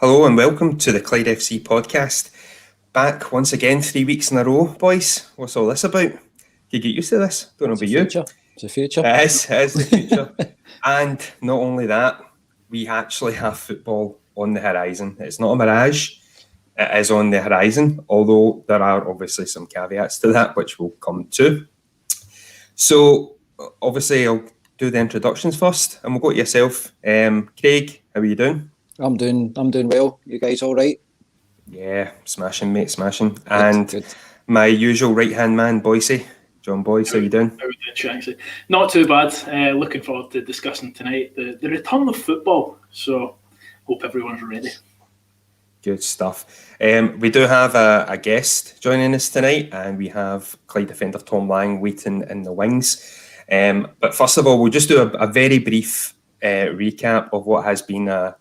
Hello and welcome to the Clyde FC Podcast. Back once again, 3 weeks in a row, boys. What's all this about? You get used to this? Don't know about you. It's the future. It is the future. And not only that, we actually have football on the horizon. It's not a mirage. It is on the horizon, although there are obviously some caveats to that, which we'll come to. So, obviously, I'll do the introductions first, and we'll go to yourself. Craig, how are you doing? I'm doing well. You guys all right? Yeah, smashing, mate, smashing. Good. My usual right-hand man, Boycey. John Boyce, how you doing? How are we doing, actually? Not too bad. Looking forward to discussing tonight the return of football. So, hope everyone's ready. Good stuff. We do have a guest joining us tonight, and we have Clyde defender Tom Lang waiting in the wings. But first of all, we'll just do a very brief recap of what has been a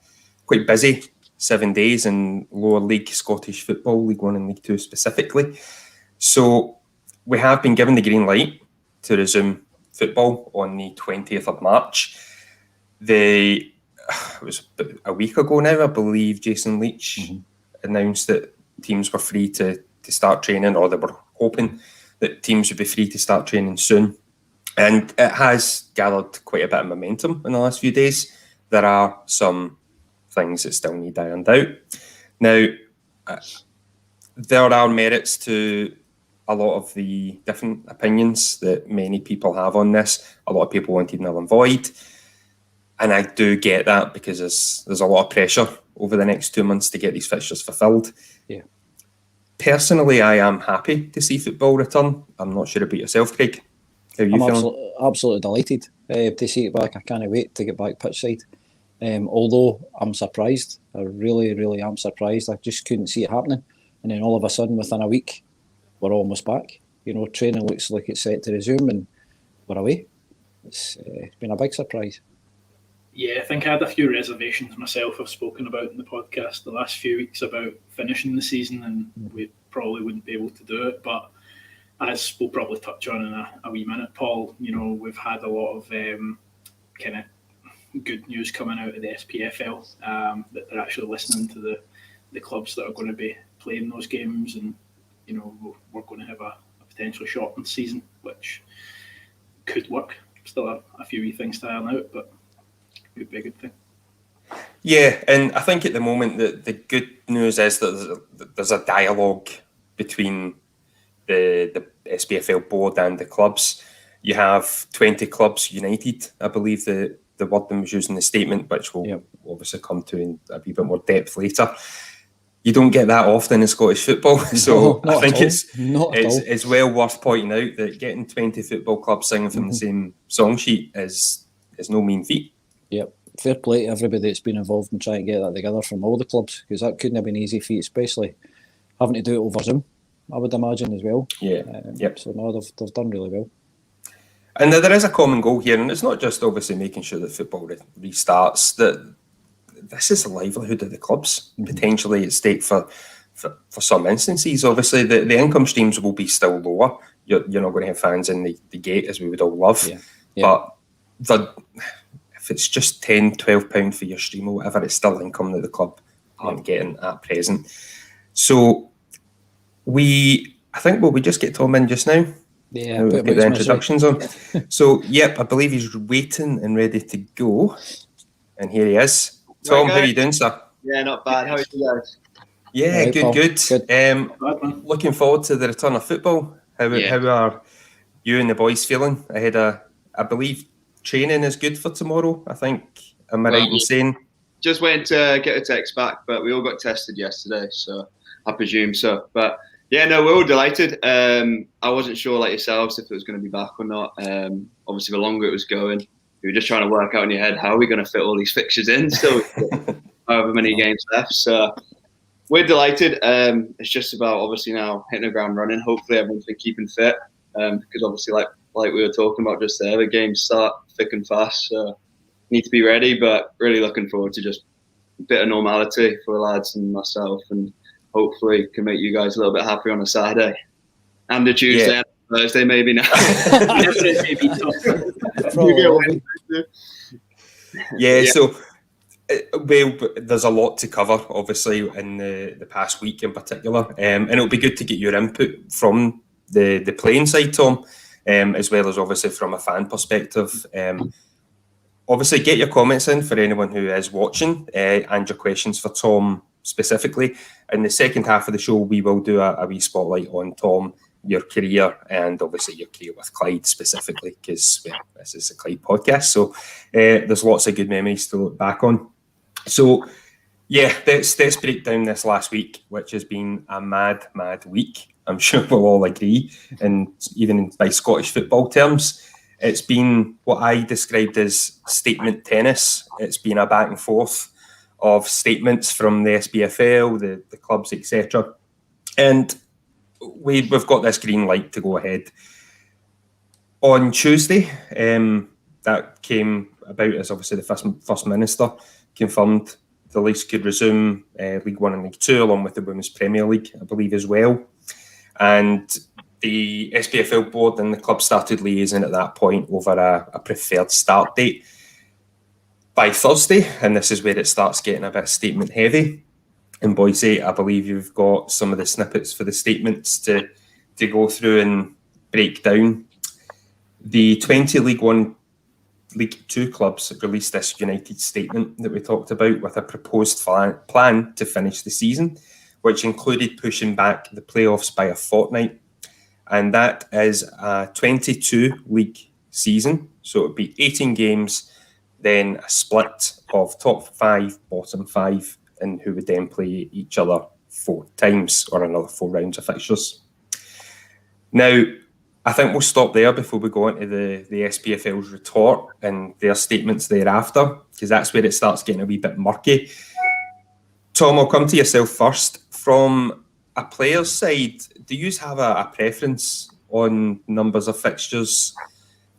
quite busy 7 days in lower league Scottish football, League 1 and League 2 specifically. So we have been given the green light to resume football on the 20th of March. It was a week ago now, I believe Jason Leach announced that teams were free to start training, or they were hoping that teams would be free to start training soon. And it has gathered quite a bit of momentum in the last few days. There are some things that still need ironed out. Now, there are merits to a lot of the different opinions that many people have on this. A lot of people wanted null and void. And I do get that, because there's a lot of pressure over the next 2 months to get these fixtures fulfilled. Yeah. Personally, I am happy to see football return. I'm not sure about yourself, Craig. How are you feeling? Absolutely delighted to see it back. I can't wait to get back pitchside. Although I'm surprised. I really, really am surprised. I just couldn't see it happening. And then all of a sudden, within a week, we're almost back. You know, training looks like it's set to resume, and we're away. It's been a big surprise. Yeah, I think I had a few reservations myself. I've spoken about in the podcast the last few weeks about finishing the season, and we probably wouldn't be able to do it. But as we'll probably touch on in a wee minute, Paul, you know, we've had a lot of kind of good news coming out of the SPFL, that they're actually listening to the clubs that are going to be playing those games, and you know, we're going to have a potentially shortened season, which could work. Still a few wee things to iron out, but could be a good thing. Yeah, and I think at the moment the good news is that there's a dialogue between the SPFL board and the clubs. You have 20 clubs united, I believe the word that was used in the statement, which we'll obviously come to in a wee bit more depth later. You don't get that often in Scottish football, so I think it's well worth pointing out that getting 20 football clubs singing from the same song sheet is no mean feat. Yep, fair play to everybody that's been involved in trying to get that together from all the clubs, because that couldn't have been an easy feat, especially having to do it over Zoom, I would imagine, as well. Yeah, So no, they've done really well. And there is a common goal here, and it's not just obviously making sure that football restarts, that this is the livelihood of the clubs, potentially at stake for some instances. Obviously, the income streams will be still lower. You're not going to have fans in the gate, as we would all love. But if it's just £10, £12 for your stream or whatever, it's still income that the club aren't getting at present. So I think we just get Tom in just now. Yeah, get the introductions on. So, I believe he's waiting and ready to go. And here he is. Tom, how are you doing, sir? Yeah, not bad. How are you guys? Yeah, Right, good. Looking forward to the return of football. How are you and the boys feeling ahead of, I believe, training is good for tomorrow, I think. Am I right in saying? Just went to get a text back, but we all got tested yesterday, so I presume so. But yeah, no, we're all delighted. I wasn't sure, like yourselves, if it was going to be back or not. Obviously, the longer it was going, you were just trying to work out in your head, how are we going to fit all these fixtures in? Still, however many games left. So we're delighted. It's just about obviously now hitting the ground running. Hopefully, everyone's been keeping fit, because obviously, like we were talking about just there, the games start thick and fast. So need to be ready, but really looking forward to just a bit of normality for the lads and myself, and hopefully can make you guys a little bit happy on a Saturday and a Tuesday and a Thursday maybe now. So Well, there's a lot to cover, obviously, in the past week in particular, and it'll be good to get your input from the playing side, Tom, as well as obviously from a fan perspective. Obviously, get your comments in for anyone who is watching, and your questions for Tom specifically. In the second half of the show, we will do a wee spotlight on Tom, your career, and obviously your career with Clyde specifically, because this is a Clyde podcast, so there's lots of good memories to look back on. So, yeah, let's break down this last week, which has been a mad week. I'm sure we'll all agree, and even by Scottish football terms, it's been what I described as statement tennis. It's been a back and forth of statements from the SPFL, the clubs, etc. And we've got this green light to go ahead. On Tuesday, that came about as obviously the First Minister confirmed the leagues could resume League One and League Two, along with the Women's Premier League, I believe, as well. And the SPFL board and the club started liaising at that point over a preferred start date by Thursday, and this is where it starts getting a bit statement heavy. And Boise, I believe you've got some of the snippets for the statements to go through and break down. The 20 League One, League Two clubs released this united statement that we talked about with a proposed plan to finish the season, which included pushing back the playoffs by a fortnight. And that is a 22 league season. So it would be 18 games, then a split of top 5, bottom 5, and who would then play each other 4 times or another 4 rounds of fixtures. Now, I think we'll stop there before we go into the SPFL's retort and their statements thereafter, because that's where it starts getting a wee bit murky. Tom, I'll come to yourself first. From a player's side, do you have a preference on numbers of fixtures,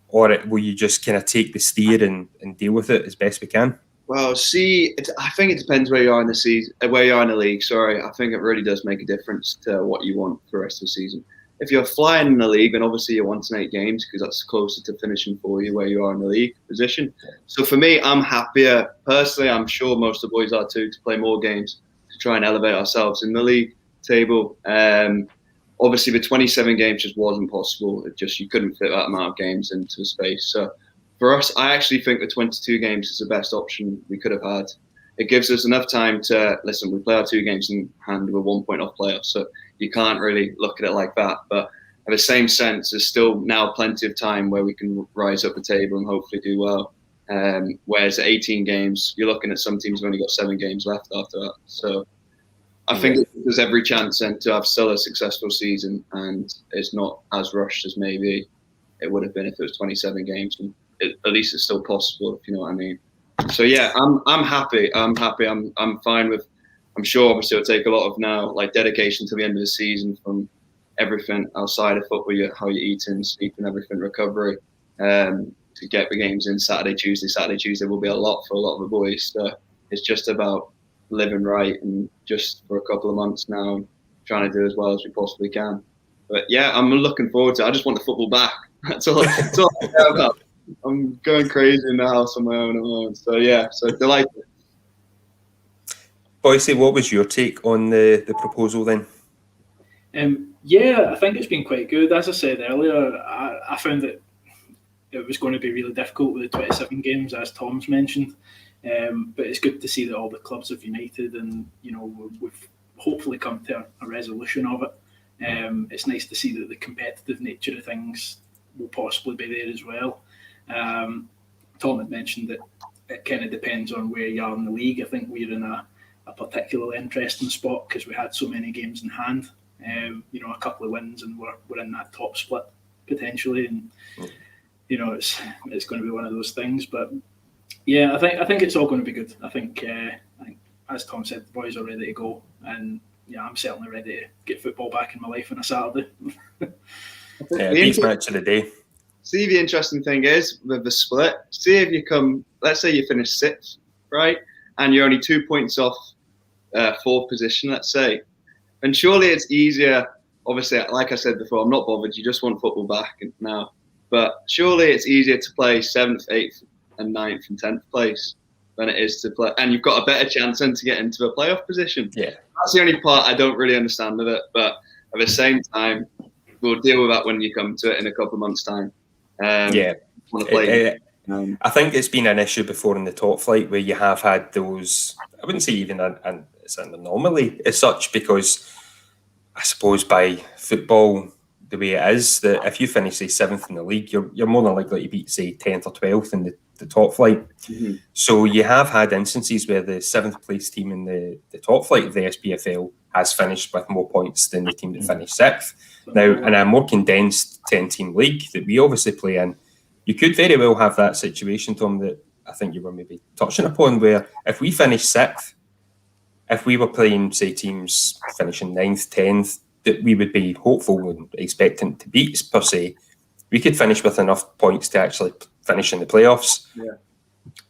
or will you just kind of take the steer and deal with it as best we can? Well, see, I think it depends where you are in the season, where you are in the league. Sorry, I think it really does make a difference to what you want for the rest of the season. If you're flying in the league, then obviously you're wanting 8 games because that's closer to finishing for you where you are in the league position. So for me, I'm happier. Personally, I'm sure most of the boys are too, to play more games to try and elevate ourselves in the league table. Obviously, the 27 games just wasn't possible. You couldn't fit that amount of games into the space. So for us, I actually think the 22 games is the best option we could have had. It gives us enough time to, listen, we play our 2 games in hand with 1 point off playoffs. So you can't really look at it like that. But in the same sense, there's still now plenty of time where we can rise up the table and hopefully do well. Whereas 18 games, you're looking at some teams have only got 7 games left after that. So I think there's every chance then to have still a successful season, and it's not as rushed as maybe it would have been if it was 27 games. And at least it's still possible, if you know what I mean. So yeah, I'm happy. I'm fine with. I'm sure obviously it'll take a lot of now dedication to the end of the season from everything outside of football, how you're eating, sleeping, everything, recovery, to get the games in Saturday, Tuesday will be a lot for a lot of the boys. So it's just about living right and just for a couple of months now trying to do as well as we possibly can. But yeah, I'm looking forward to it. I just want the football back. That's all I care about. I'm going crazy in the house on my own at the moment. So yeah, so delighted. Boise, what was your take on the proposal then? Yeah, I think it's been quite good. As I said earlier, I found that it was going to be really difficult with the 27 games, as Tom's mentioned. But it's good to see that all the clubs have united and, we've hopefully come to a resolution of it. It's nice to see that the competitive nature of things will possibly be there as well. Tom had mentioned that it kind of depends on where you are in the league. I think we're in a particularly interesting spot because we had so many games in hand. A couple of wins and we're in that top split potentially, and it's going to be one of those things. But yeah, I think it's all going to be good. I think as Tom said, the boys are ready to go, and I'm certainly ready to get football back in my life on a Saturday. Beach match of the day. See, the interesting thing is with the split. See if you let's say you finish 6th, right, and you're only 2 points off 4th position, let's say. And surely it's easier, obviously, like I said before, I'm not bothered, you just want football back now. But surely it's easier to play 7th, 8th and 9th and 10th place than it is to play, and you've got a better chance then to get into a playoff position. Yeah, that's the only part I don't really understand of it. But at the same time, we'll deal with that when you come to it in a couple of months' time. I think it's been an issue before in the top flight where you have had those. I wouldn't say even it's an anomaly as such, because I suppose by football the way it is, that if you finish say 7th in the league, you're more than likely to beat say 10th or 12th in the top flight. Mm-hmm. So you have had instances where the 7th place team in the top flight of the SPFL has finished with more points than the team that finished 6th. Now, in a more condensed 10-team league that we obviously play in, you could very well have that situation, Tom, that I think you were maybe touching upon, where if we finish 6th, if we were playing, say, teams finishing 9th, 10th, that we would be hopeful and expecting to beat, per se, we could finish with enough points to actually finish in the playoffs. Yeah.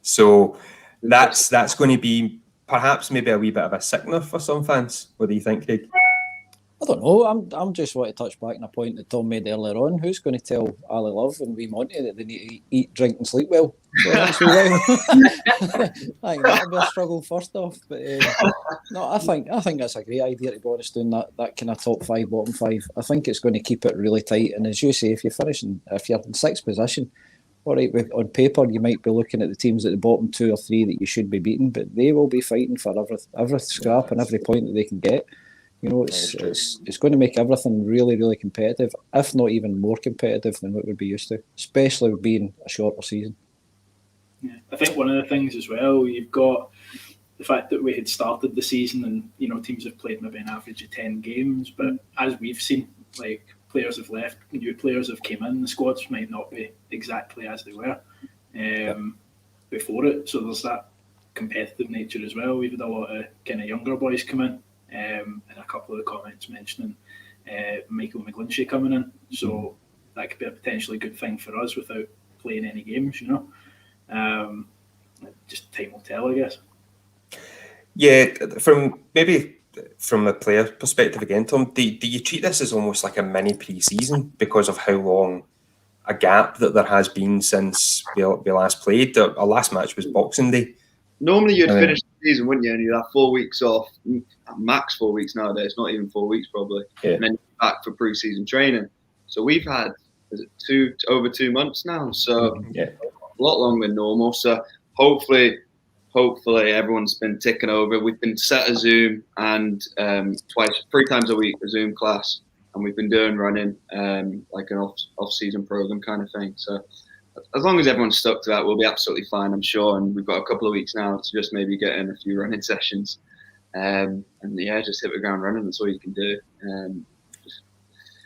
So that's going to be perhaps maybe a wee bit of a sickener for some fans. What do you think, Craig? I don't know. I'm just want to touch back on a point that Tom made earlier on. Who's going to tell Ali Love and Wee Monty that they need to eat, drink and sleep well? I think that'll be a struggle first off. But no, I think that's a great idea, to be honest, doing that kind of top 5, bottom 5. I think it's going to keep it really tight. And as you say, if you're in 6th position, all right, on paper you might be looking at the teams at the bottom 2 or 3 that you should be beating, but they will be fighting for every scrap and every point that they can get. You know, it's going to make everything really, really competitive, if not even more competitive than what we'd be used to, especially with being a shorter season. Yeah, I think one of the things as well, you've got the fact that we had started the season and, you know, teams have played maybe an average of 10 games, but as we've seen, like, players have left, new players have came in, the squads might not be exactly as they were before it, so there's that competitive nature as well. We've had a lot of kind of younger boys come in, and a couple of the comments mentioning Michael McGlinchey coming in, so that could be a potentially good thing for us without playing any games, you know. Just time will tell, I guess. Yeah, from a player perspective again, Tom, do you treat this as almost like a mini pre-season because of how long a gap that there has been since we last played? Our last match was Boxing Day. Normally you'd finish the season, wouldn't you? And you'd have 4 weeks off, max 4 weeks nowadays, not even 4 weeks probably. Yeah. And then you're back for pre-season training. So we've had, over 2 months now? So a lot longer than normal. So hopefully everyone's been ticking over. We've been set a Zoom and 3 times a week a Zoom class, and we've been doing running, like an off-season program kind of thing. So as long as everyone's stuck to that, we'll be absolutely fine, I'm sure. And we've got a couple of weeks now to just maybe get in a few running sessions, and just hit the ground running. That's all you can do.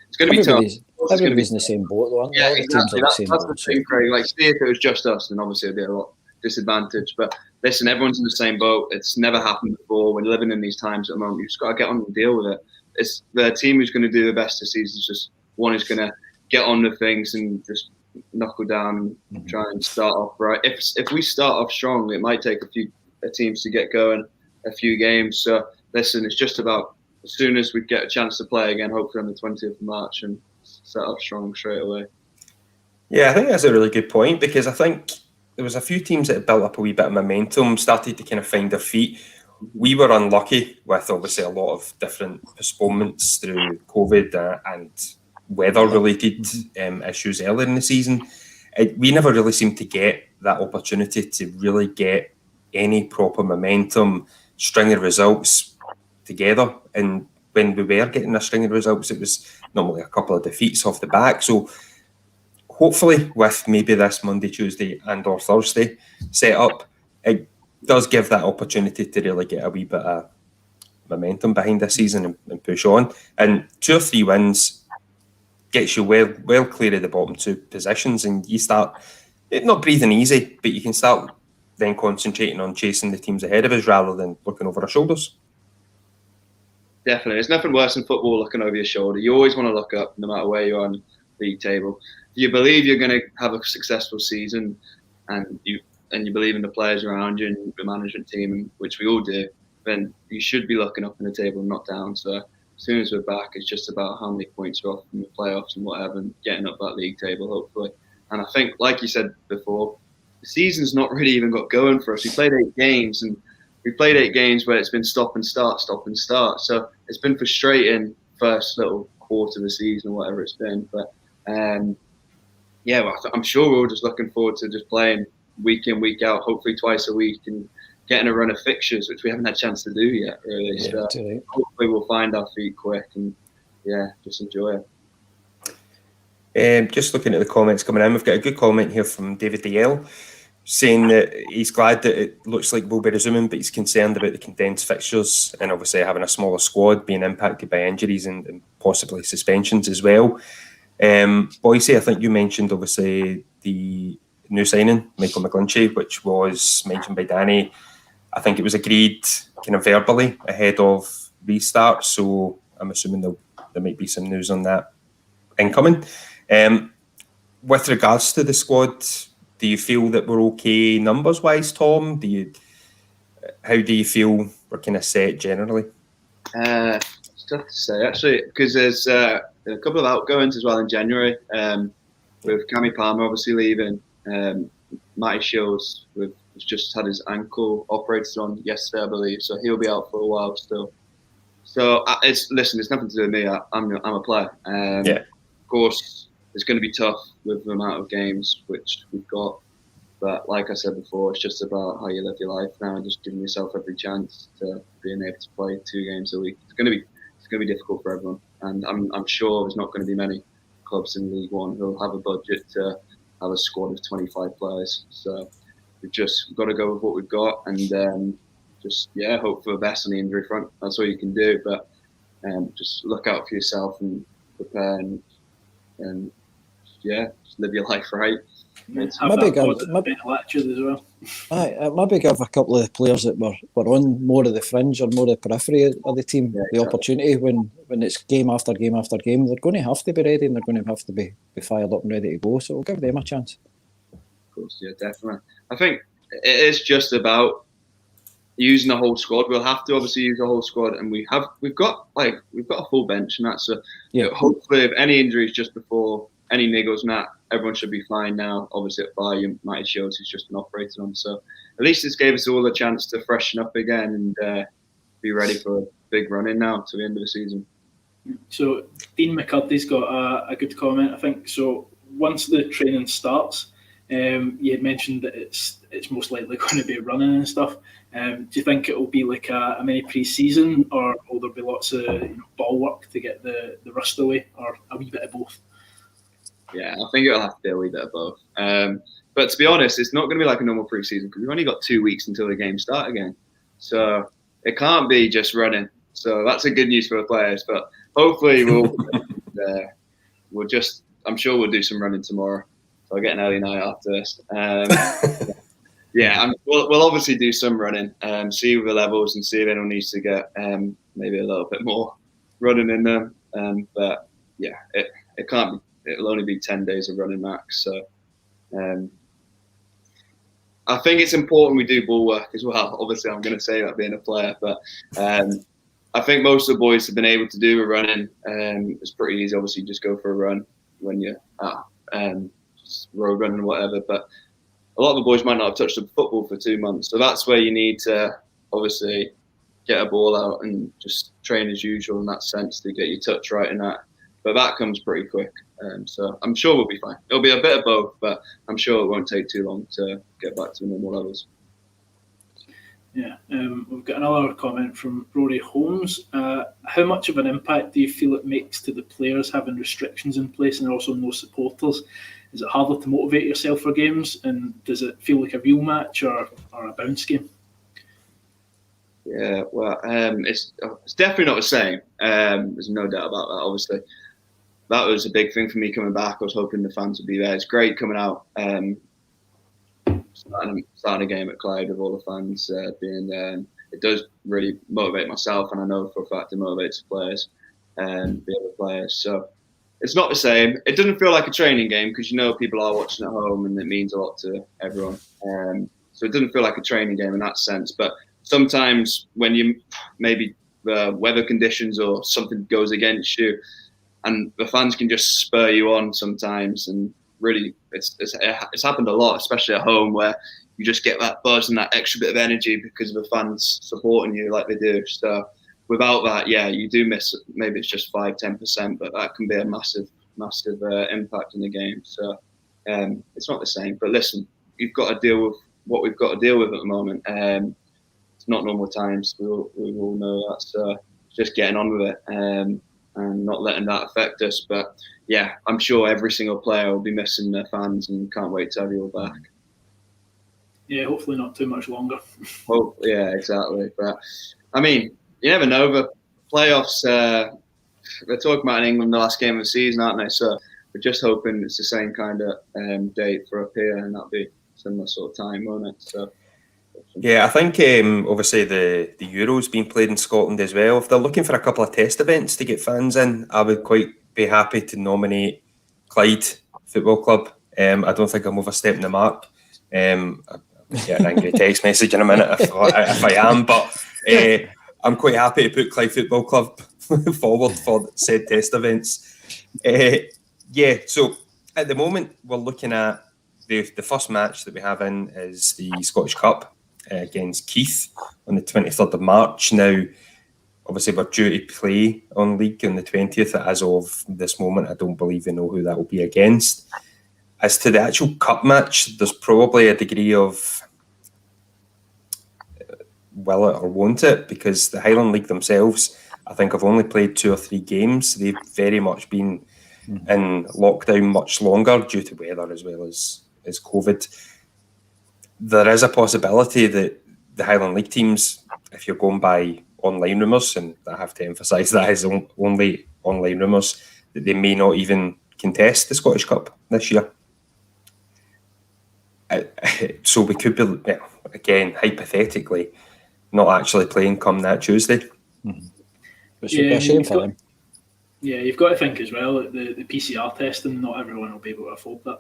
It's going to be tough. Everybody's in the same boat, though. Yeah, exactly. That's the thing, Craig. Like, see, if it was just us, then obviously it'd be a lot disadvantaged. But listen, everyone's in the same boat. It's never happened before. We're living in these times at the moment. You've just got to get on and deal with it. It's the team who's going to do the best this season. Is just one who's going to get on with things and just knuckle down and try and start off right. If we start off strong, it might take a few teams to get going, a few games. So listen, it's just about as soon as we get a chance to play again, hopefully on the 20th of March, and set up strong straight away. Yeah, I think that's a really good point, because I think there was a few teams that had built up a wee bit of momentum, started to kind of find their feet. We were unlucky with obviously a lot of different postponements through COVID and weather-related issues earlier in the season. We never really seemed to get that opportunity to really get any proper momentum, string of results together. And when we were getting a string of results, it was normally a couple of defeats off the back. So hopefully with maybe this Monday, Tuesday and or Thursday set up, it does give that opportunity to really get a wee bit of momentum behind this season and push on. And 2 or 3 wins gets you well clear of the bottom 2 positions, and you start not breathing easy, but you can start then concentrating on chasing the teams ahead of us rather than looking over our shoulders. Definitely. There's nothing worse than football looking over your shoulder. You always want to look up no matter where you are on the league table. If you believe you're going to have a successful season and you believe in the players around you and the management team, which we all do, then you should be looking up in the table and not down. So as soon as we're back, it's just about how many points we're off from the playoffs and whatever, and getting up that league table, hopefully. And I think, like you said before, the season's not really even got going for us. We played 8 games, and we played 8 games where it's been stop and start. So it's been frustrating first little quarter of the season or whatever it's been. But yeah, well, I'm sure we're all just looking forward to just playing week in, week out, hopefully twice a week, and getting a run of fixtures, which we haven't had a chance to do yet, really. Yeah, so hopefully we'll find our feet quick and, yeah, just enjoy it. Just looking at the comments coming in, we've got a good comment here from David DL saying that he's glad that it looks like we'll be resuming, but he's concerned about the condensed fixtures and obviously having a smaller squad being impacted by injuries and possibly suspensions as well. Boise, I think you mentioned obviously the new signing, Michael McGlinchey, which was mentioned by Danny. I think it was agreed kind of verbally ahead of restart, so I'm assuming there might be some news on that incoming. With regards to the squad, do you feel that we're okay numbers-wise, Tom? How do you feel we're kind of set generally? It's tough to say, actually, because there's a couple of outgoings as well in January, with Cammy Palmer obviously leaving. Matty Shields has just had his ankle operated on yesterday, I believe, so he'll be out for a while still. So it's nothing to do with me. I'm a player. Of course, it's going to be tough with the amount of games which we've got, but like I said before, it's just about how you live your life now and just giving yourself every chance to being able to play 2 games a week. It's going to be difficult for everyone, and I'm sure there's not going to be many clubs in League One who'll have a budget to have a squad of 25 players. So we've just got to go with what we've got and just hope for the best on the injury front. That's all you can do. But just look out for yourself and prepare and just live your life right. Maybe give a couple of players that were on more of the fringe or more of the periphery of the team the opportunity when it's game after game after game. They're going to have to be ready and they're going to have to be fired up and ready to go. So we'll give them a chance. Of course, yeah, definitely. I think it is just about using the whole squad. We'll have to obviously use the whole squad, and we've got a full bench, and that's hopefully if any injuries just before any niggles and that, everyone should be fine now. Obviously at bar you might show who's just been operated on, so at least this gave us all a chance to freshen up again and be ready for a big run in now to the end of the season. So Dean McCurdy's got a good comment, I think. So once the training starts, you had mentioned that it's most likely going to be running and stuff. Do you think it will be like a mini pre-season, or will there be lots of ball work to get the rust away, or a wee bit of both? Yeah, I think it'll have to be a wee bit of both. But to be honest, it's not going to be like a normal pre-season because we've only got 2 weeks until the games start again. So it can't be just running. So that's a good news for the players. But hopefully I'm sure we'll do some running tomorrow. So I'll get an early night after this. We'll obviously do some running, see the levels and see if anyone needs to get maybe a little bit more running in them. But yeah, it can't be. It'll only be 10 days of running max. So I think it's important we do ball work as well. Obviously, I'm going to say that being a player, but I think most of the boys have been able to do a running. It's pretty easy. Obviously, just go for a run when you're road running or whatever. But a lot of the boys might not have touched a football for 2 months. So that's where you need to obviously get a ball out and just train as usual in that sense to get your touch right and that. But that comes pretty quick. So I'm sure we'll be fine. It'll be a bit of both, but I'm sure it won't take too long to get back to normal levels. Yeah, we've got another comment from Rory Holmes. How much of an impact do you feel it makes to the players having restrictions in place and also no supporters? Is it harder to motivate yourself for games, and does it feel like a real match or a bounce game? Yeah, well, it's definitely not the same. There's no doubt about that, obviously. That was a big thing for me coming back. I was hoping the fans would be there. It's great coming out, starting a game at Clyde with all the fans being there. And it does really motivate myself, and I know for a fact it motivates the players and the other players. So it's not the same. It doesn't feel like a training game because people are watching at home, and it means a lot to everyone. So it doesn't feel like a training game in that sense. But sometimes when you maybe the weather conditions or something goes against you, and the fans can just spur you on sometimes, and really, it's happened a lot, especially at home, where you just get that buzz and that extra bit of energy because of the fans supporting you like they do. So without that, yeah, you do miss. Maybe it's just 5-10%, but that can be a massive impact in the game. So it's not the same. But listen, you've got to deal with what we've got to deal with at the moment. It's not normal times. We all know that. So just getting on with it and not letting that affect us. But yeah, I'm sure every single player will be missing their fans and can't wait to have you all back. Yeah, hopefully not too much longer. Oh, yeah, exactly. But I mean, you never know. The playoffs, they're talking about in England the last game of the season, aren't they? So we're just hoping it's the same kind of date for up here, and that'll be similar sort of time, won't it? So. Yeah, I think obviously the Euro's being played in Scotland as well. If they're looking for a couple of test events to get fans in, I would quite be happy to nominate Clyde Football Club. I don't think I'm overstepping the mark. I'll get an angry text message in a minute if I am, but I'm quite happy to put Clyde Football Club forward for said test events. So at the moment we're looking at the first match that we have in is the Scottish Cup against Keith on the 23rd of March. Now, obviously, we're due to play on League on the 20th. As of this moment, I don't believe we know who that will be against. As to the actual cup match, there's probably a degree of will it or won't it, because the Highland League themselves, I think, have only played 2 or 3 games. They've very much been in lockdown much longer due to weather as well as COVID. There is a possibility that the Highland League teams, if you're going by online rumours, and I have to emphasise that is only online rumours, that they may not even contest the Scottish Cup this year. So we could be, again, hypothetically, not actually playing come that Tuesday. Which would be a shame for them. Yeah, you've got to think as well, the PCR testing, not everyone will be able to afford that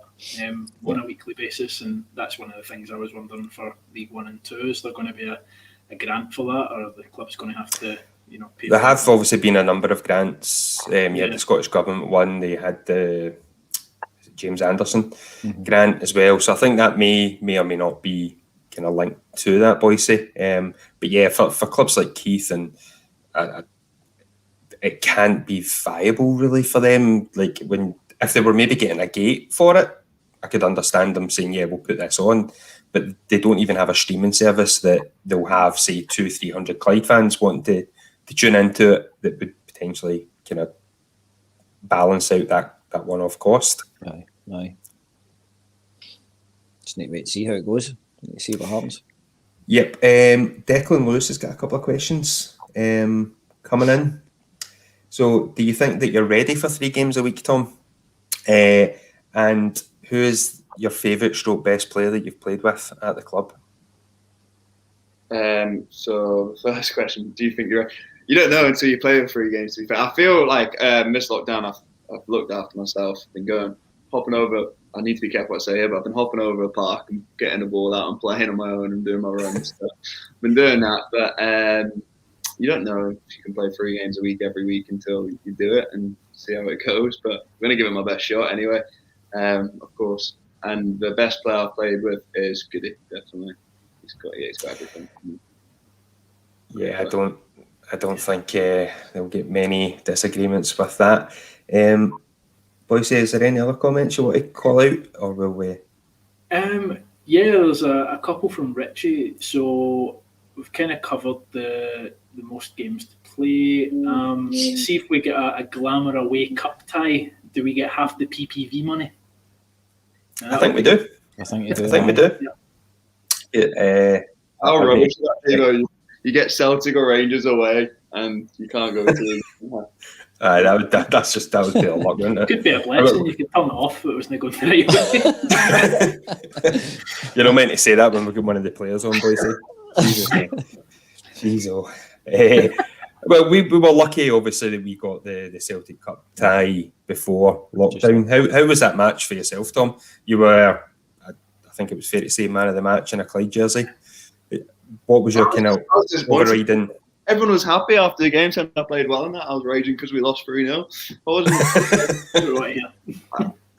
on a weekly basis, and that's one of the things I was wondering for League 1 and 2. Is there going to be a grant for that, or are the club's going to have to pay? There have obviously been a number of grants. You had the Scottish Government one, they had the James Anderson grant as well, so I think that may or may not be kind of linked to that, Boise. But yeah, for clubs like Keith, and it can't be viable really for them. Like if they were maybe getting a gate for it, I could understand them saying, yeah, we'll put this on, but they don't even have a streaming service that they'll have, say, 200-300 Clyde fans wanting to tune into it, that would potentially kind of balance out that one-off cost. Aye. Just need to wait to see how it goes. Need to see what happens. Yep. Declan Lewis has got a couple of questions coming in. So, do you think that you're ready for 3 games a week, Tom? And who is your favourite / best player that you've played with at the club? So, first question: do you think you're? You don't know until you play the 3 games. To be fair, I feel like this lockdown, I've looked after myself. Been hopping over. I need to be careful what I say here, but I've been hopping over a park and getting the ball out and playing on my own and doing my runs. So I've been doing that, but you don't know if you can play 3 games a week every week until you do it and see how it goes. But I'm going to give it my best shot anyway, of course. And the best player I've played with is Goody, definitely. He's got everything. Yeah, I don't think there'll get many disagreements with that. Boise, is there any other comments you want to call out, or will we? Yeah, there's a couple from Richie. So we've kind of covered the most games to play. See if we get a Glamour away cup tie. Do we get half the PPV money? I think we do. I think you do. I think we do. Yeah. How rubbish that, you get Celtic or Rangers away and you can't go to that would be a lot, wouldn't it? Could be a blessing. You could turn it off if it wasn't going the right way. You're not meant to say that when we get one of the players on, Boise. Jeez. Well, we were lucky, obviously, that we got the Celtic Cup tie before lockdown. How was that match for yourself, Tom? You were, I think it was fair to say, man of the match in a Clyde jersey. What was your kind of overriding? Everyone was happy after the game, saying I played well in that. I was raging because we lost 3-0. I wasn't.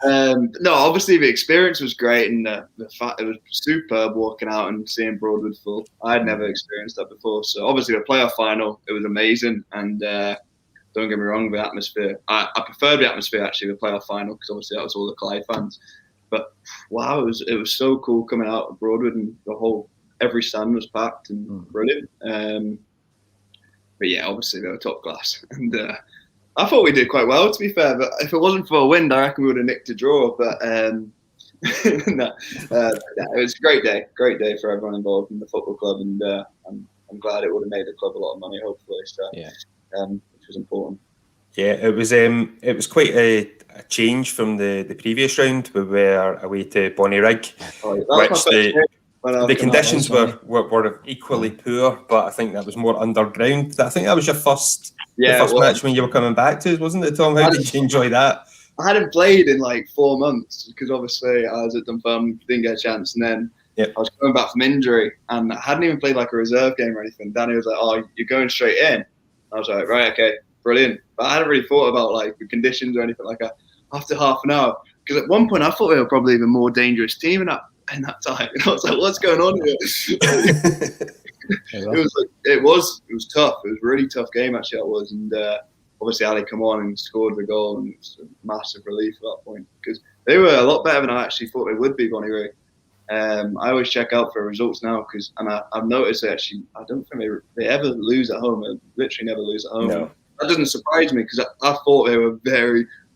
No, obviously the experience was great, and the fact it was superb walking out and seeing Broadwood full. I had never experienced that before. So obviously the playoff final, it was amazing, and don't get me wrong, the atmosphere. I preferred the atmosphere actually, the playoff final, because obviously that was all the Clyde fans. But wow, it was so cool coming out of Broadwood, and every stand was packed and brilliant. But yeah, obviously they were top class, and I thought we did quite well, to be fair. But if it wasn't for a win, I reckon we would have nicked a draw. But no, it was a great day for everyone involved in the football club, and I'm glad it would have made the club a lot of money, hopefully. So yeah, which was important. Yeah, it was quite a change from the previous round. We were away to Bonnyrigg, which the conditions were equally poor, but I think that was more underground. I think that was your first match when you were coming back to us, wasn't it, Tom? How did you enjoy that? I hadn't played in like 4 months because obviously I was at Dunfermline, didn't get a chance, and then I was coming back from injury, and I hadn't even played like a reserve game or anything. Danny was like, "Oh, you're going straight in." I was like, "Right, okay, brilliant." But I hadn't really thought about like the conditions or anything like that after half an hour, because at one point I thought we were probably the more dangerous team in that time, and I was like, "What's going on here?" It was tough. It was a really tough game actually. That was, and obviously Ali come on and scored the goal, and it was a massive relief at that point because they were a lot better than I actually thought they would be. Bonnyrigg. I always check out for results now and I've noticed actually I don't think they ever lose at home. They literally never lose at home. No. That doesn't surprise me because I thought they were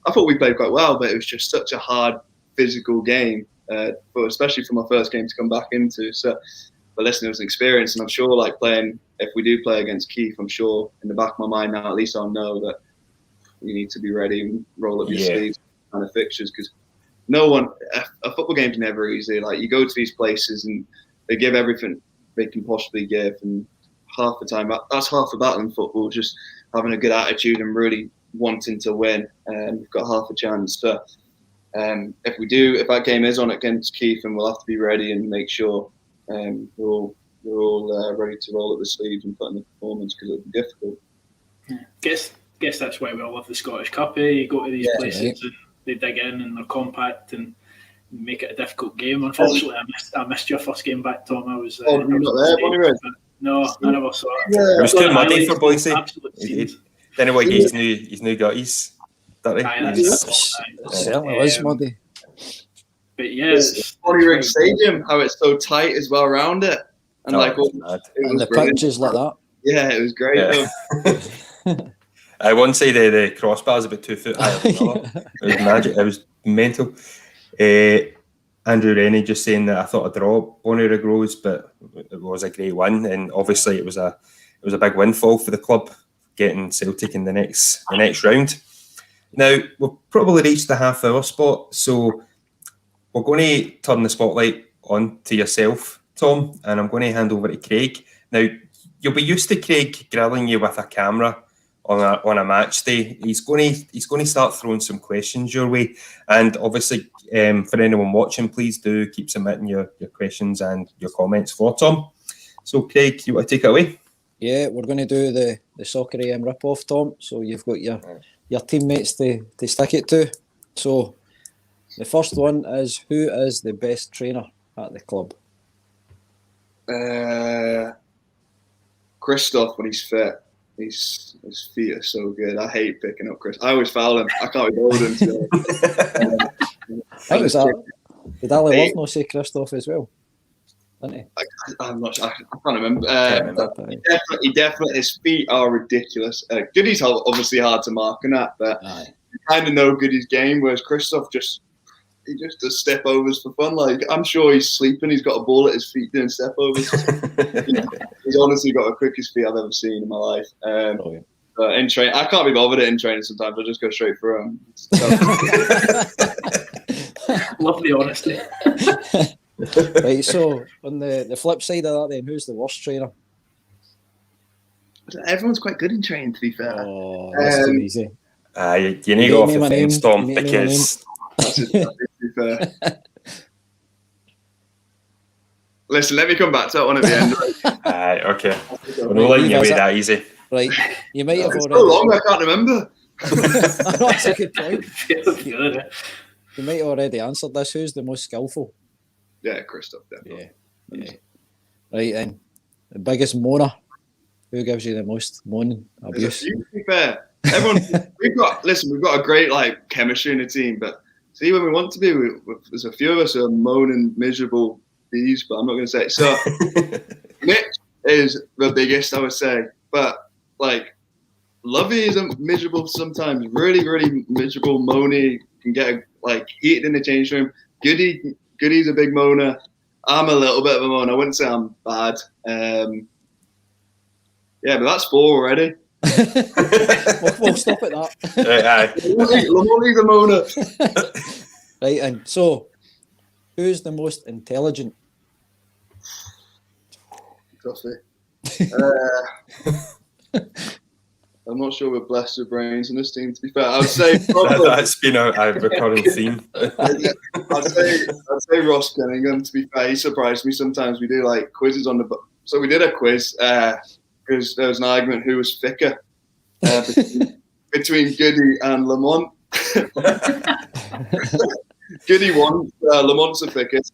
I thought we played quite well, but it was just such a hard physical game. Especially for my first game to come back into. So, but listen, it was an experience, and I'm sure, like if we do play against Keith, I'm sure in the back of my mind now, at least I'll know that you need to be ready and roll up your sleeves kind of fixtures, because a football game's never easy. Like you go to these places and they give everything they can possibly give, and half the time that's half the battle in football, just having a good attitude and really wanting to win, and we've got half a chance. So. If that game is on against Keith, and we'll have to be ready and make sure we're all ready to roll up the sleeves and put in the performance, because it'll be difficult. Guess that's why we all love the Scottish Cup. You go to these places and they dig in and they're compact and make it a difficult game. Unfortunately, I missed your first game back, Tom. I was you're not there, Bonnie. No, I never saw it. It was too muddy for Boise. Don't know what he's new got. Certainly was muddy. But yeah, Bonnyrigg Stadium, how it's so tight as well around it, and and the pitches like that. Yeah, it was great. Yeah. I won't say the crossbar's about 2 foot higher than that. It was magic. It was mental. Andrew Rennie just saying that I thought a draw Bonnyrigg Rose, but it was a great win, and obviously it was a big windfall for the club getting Celtic in the next round. Now, we've probably reached the half-hour spot, so we're going to turn the spotlight on to yourself, Tom, and I'm going to hand over to Craig. Now, you'll be used to Craig grilling you with a camera on a match day. He's going to start throwing some questions your way, and obviously, for anyone watching, please do keep submitting your questions and your comments for Tom. So, Craig, you want to take it away? Yeah, we're going to do the Soccer AM rip-off, Tom. So you've got your teammates to stick it to. So the first one is, who is the best trainer at the club? Christoph, when he's fit. His feet are so good. I hate picking up Chris. I always foul him. I can't be bothered him. I think did Ali Lovno say Christoph as well? Didn't he? I'm not sure. I can't remember. He definitely, his feet are ridiculous. Goody's obviously hard to mark and that, but you kind of know Goody's game, whereas Christoph just does step overs for fun. Like, I'm sure he's sleeping, he's got a ball at his feet doing step overs. He's honestly got the quickest feet I've ever seen in my life. But in training, I can't be bothered in training sometimes. I just go straight through him. Love the honesty. Right, so on the flip side of that, then, who's the worst trainer? Everyone's quite good in training, to be fair. Oh, that's too easy. You need to go off the fence, Tom, because... Listen, let me come back to that one at the end. Okay. We're not letting you away that easy. Right, you might have already... so long, I can't remember. That's a good point. You might have already answered this. Who's the most skillful? Yeah, Christoph, definitely. Yeah. Right then. The biggest moaner. Who gives you the most moaning abuse? To be fair, everyone we've got a great like chemistry in the team, but see when we want to be, there's a few of us who are moaning miserable bees, but I'm not going to say it. So Mitch is the biggest, I would say, but like Lovey is miserable sometimes, really, really miserable, moany, can get like heated in the change room. Goody's a big moaner. I'm a little bit of a moaner. I wouldn't say I'm bad. Yeah, but that's 4 already. we'll stop at that. Lamonti's a moaner. Right, and so who's the most intelligent? Toughy. I'm not sure we're blessed with brains in this team, to be fair. I would say that's been a recurring theme. I'd say Ross Cunningham, to be fair. He surprised me sometimes. We do like quizzes on the... So we did a quiz because there was an argument who was thicker between Goody and Lamont. Goody won. Lamont's the thickest.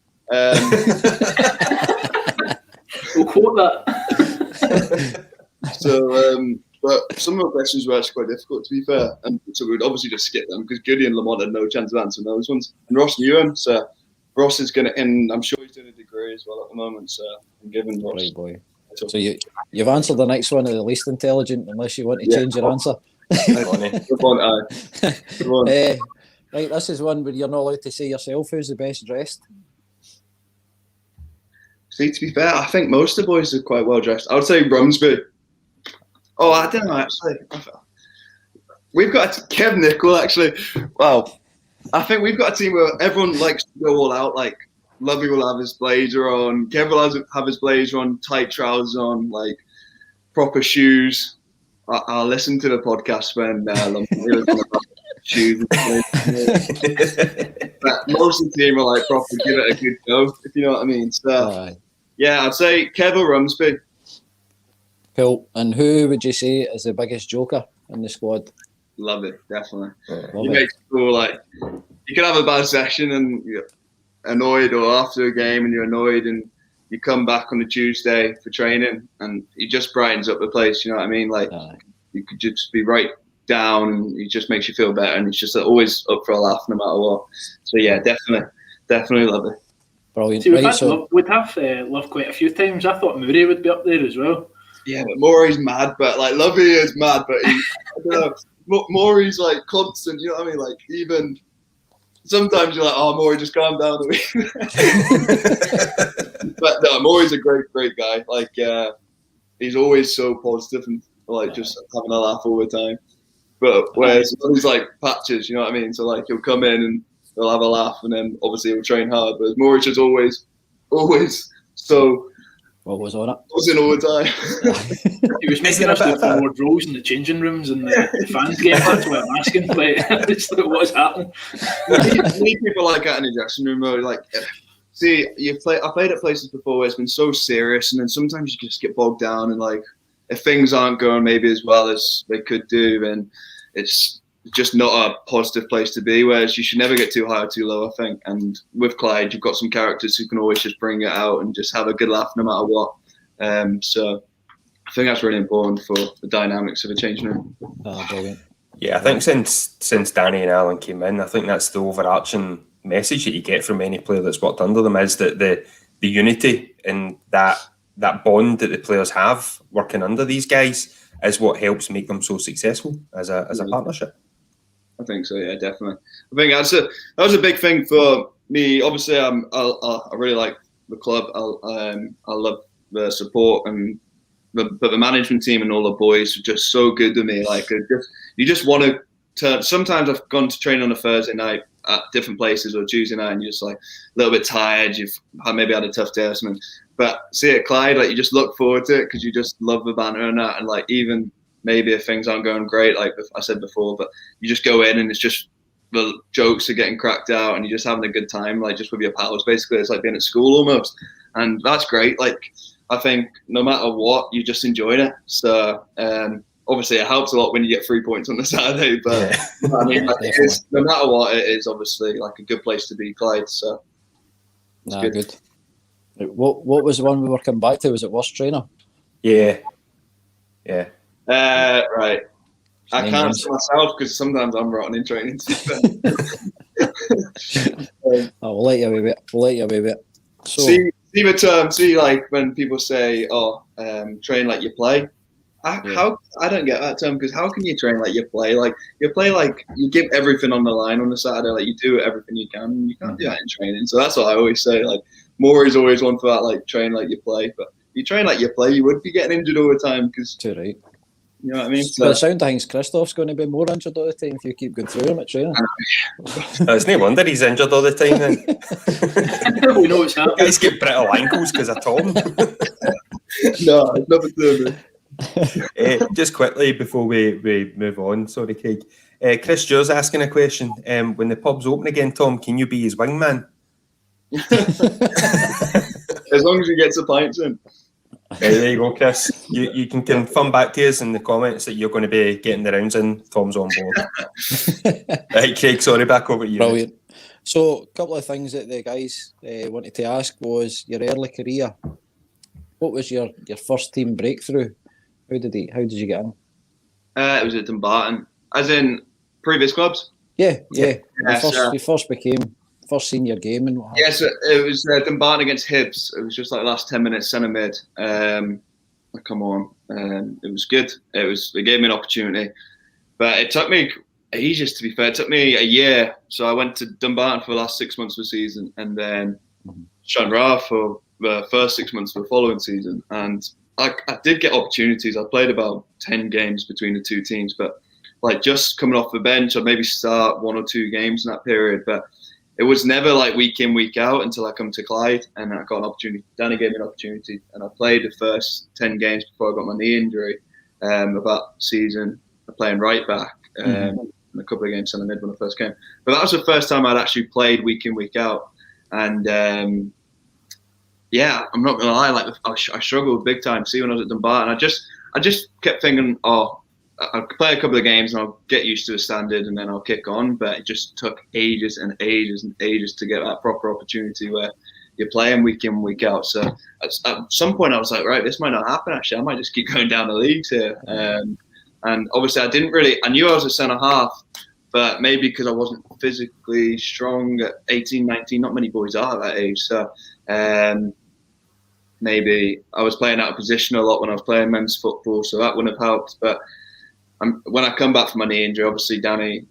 We'll quote that. But some of the questions were actually quite difficult, to be fair. And so we would obviously just skip them because Goody and Lamont had no chance of answering those ones. And Ross knew him, so Ross is going to, and I'm sure he's doing a degree as well at the moment, so I'm giving Ross. Right, boy. So you've answered the next one, the least intelligent, unless you want to change your answer. Good one. Right, this is one where you're not allowed to say yourself who's the best dressed. See, to be fair, I think most of the boys are quite well dressed. I would say Rumsby. Oh, I don't know, actually. We've got Kev Nicol, actually. Wow. I think we've got a team where everyone likes to go all out. Like, Lovey will have his blazer on. Kev will have his blazer on, tight trousers on, like, proper shoes. I'll listen to the podcast when Lovey was on shoes. But most of the team are, like, proper give it a good go, if you know what I mean. So, yeah, I'd say Kev or Rumsby. Cool. And who would you say is the biggest joker in the squad? Love it, definitely. You make people like you can have a bad session and you're annoyed, or after a game and you're annoyed, and you come back on a Tuesday for training and he just brightens up the place. You know what I mean? Like you could just be right down and he just makes you feel better, and it's just always up for a laugh no matter what. So yeah, definitely love it. Brilliant. See, we'd have Love quite a few times. I thought Murray would be up there as well. Yeah, but Maury's mad, but like Lovey is mad, but I don't know. Maury's like constant, you know what I mean? Like even sometimes you're like, oh, Maury, just calm down a bit. But no, Maury's a great guy. Like he's always so positive and like just having a laugh all the time. But whereas he's like patches, you know what I mean? So like he'll come in and he'll have a laugh, and then obviously he'll train hard. But Maury's just always so. What was on it? Was in all the time. He was making us look for more roles in the changing rooms and the fans game. That's what I'm asking. Like, what's happening? You need people like that in the dressing room, though. Like, see, I played at places before where it's been so serious, and then sometimes you just get bogged down, and like, if things aren't going maybe as well as they could do, then it's just not a positive place to be. Whereas you should never get too high or too low, I think. And with Clyde, you've got some characters who can always just bring it out and just have a good laugh no matter what. So I think that's really important for the dynamics of a changing room. Oh, brilliant. Yeah, I think since Danny and Alan came in, I think that's the overarching message that you get from any player that's worked under them, is that the unity and that bond that the players have working under these guys is what helps make them so successful as a partnership. I think so, yeah, definitely. I think that was a big thing for me. Obviously, I really like the club. I love the support, and but the management team and all the boys are just so good to me. Like, you just want to turn. Sometimes I've gone to train on a Thursday night at different places, or Tuesday night, and you're just like a little bit tired. You've maybe had a tough day or something. But see at Clyde, like, you just look forward to it because you just love the banter and that, and like even. Maybe if things aren't going great, like I said before, but you just go in and it's just the jokes are getting cracked out and you're just having a good time, like just with your pals. Basically, it's like being at school almost, and that's great. Like I think no matter what, you just enjoy it. So obviously it helps a lot when you get 3 points on the Saturday. But Yeah. I mean, Yeah, it is, no matter what, it is obviously like a good place to be, Clyde. So it's good. What was the one we were coming back to? Was it worst trainer? Yeah. Right. I Name can't names. say myself because sometimes I'm rotten in training. We'll let you away with it. So, See the term. See, like when people say, "Oh, train like you play." How I don't get that term, because how can you train like you play? Like you play like you give everything on the line on the Saturday. Like you do everything you can. You can't do that in training. So that's what I always say. Like Maury's always one for that. Like train like you play, but if you train like you play, you would be getting injured all the time. Because too right. you know what I mean. By the sound of things, Christoph's going to be more injured all the time if you keep going through him at training. It's no wonder he's injured all the time then. We know what's happening. Guys get brittle ankles because of Tom. No, it's nothing to do. Just quickly before we move on, sorry, Craig. Chris Joe's asking a question. When the pubs open again, Tom, can you be his wingman? As long as he gets the pints in. There you go, Chris. You can confirm back to us in the comments that you're going to be getting the rounds in. Tom's on board. Right, Craig, sorry, back over to you. Brilliant. So, a couple of things that the guys wanted to ask was your early career. What was your first team breakthrough? How did you get in? It was at Dumbarton, as in previous clubs. Yeah. Yes, You first senior game and what happened? Yes, it was Dumbarton against Hibs. It was just like the last 10 minutes, centre mid. Come on, it was good. It gave me an opportunity, but it took me ages. To be fair, it took me a year. So I went to Dumbarton for the last 6 months of the season, and then Shanra for the first 6 months of the following season. And I did get opportunities. I played about 10 games between the two teams, but like just coming off the bench, I'd maybe start 1 or 2 games in that period, but it was never like week in, week out until I come to Clyde and I got an opportunity. Danny gave me an opportunity and I played the first 10 games before I got my knee injury of that season, playing right back and a couple of games centre mid when I first came. But that was the first time I'd actually played week in, week out. And I'm not going to lie, like I struggled big time. See, when I was at Dumbarton, I just kept thinking, I'll play a couple of games and I'll get used to the standard and then I'll kick on. But it just took ages and ages and ages to get that proper opportunity where you're playing week in, week out. So at some point I was like, right, this might not happen actually. I might just keep going down the leagues here. And obviously I knew I was a centre half, but maybe because I wasn't physically strong at 18, 19, not many boys are at that age. So maybe I was playing out of position a lot when I was playing men's football, so that wouldn't have helped. But when I come back from my knee injury, obviously Danny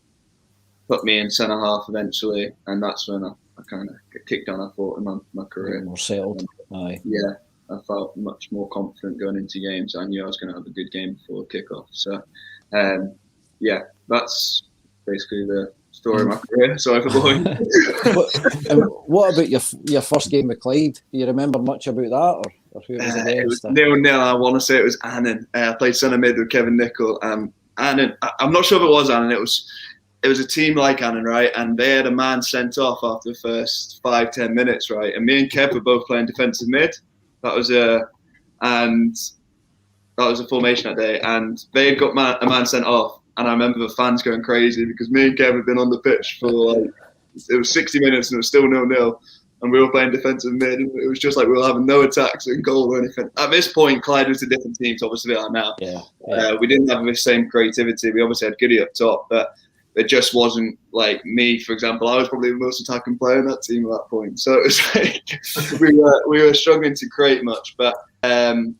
put me in centre half eventually, and that's when I kind of kicked on, I thought, in my career. More settled. Aye. Yeah, I felt much more confident going into games. I knew I was going to have a good game before kick-off. So, that's basically the story of my career. Sorry for boring. What about your first game with Clyde? Do you remember much about that, or who was it was 0-0. I want to say it was Annan. I played centre mid with Kevin Nicol. Annan, I'm not sure if it was Annan. It was a team like Annan, right? And they had a man sent off after the first 5-10 minutes, right? And me and Kev were both playing defensive mid. That was a formation that day, and they had got a man sent off. And I remember the fans going crazy because me and Kev had been on the pitch for it was 60 minutes and it was still 0-0. And we were playing defensive mid, and it was just like we were having no attacks in goal or anything. At this point, Clyde was a different team to obviously are now. Yeah. We didn't have the same creativity. We obviously had Goody up top, but it just wasn't like me, for example. I was probably the most attacking player in that team at that point. So it was like we were struggling to create much. But and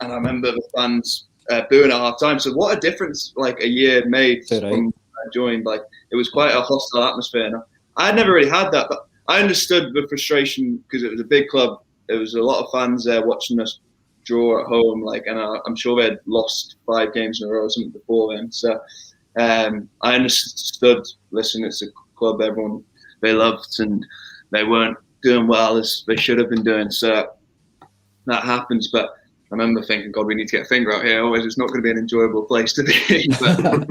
I remember the fans booing at half time. So what a difference like a year made from when I joined. Like it was quite a hostile atmosphere. And I had never really had that, but I understood the frustration because it was a big club. There was a lot of fans there watching us draw at home. And I'm sure they had lost 5 games in a row or something before then. So I understood. Listen, it's a club everyone they loved, and they weren't doing well as they should have been doing. So that happens. But I remember thinking, God, we need to get a finger out here. Otherwise, it's not going to be an enjoyable place to be. But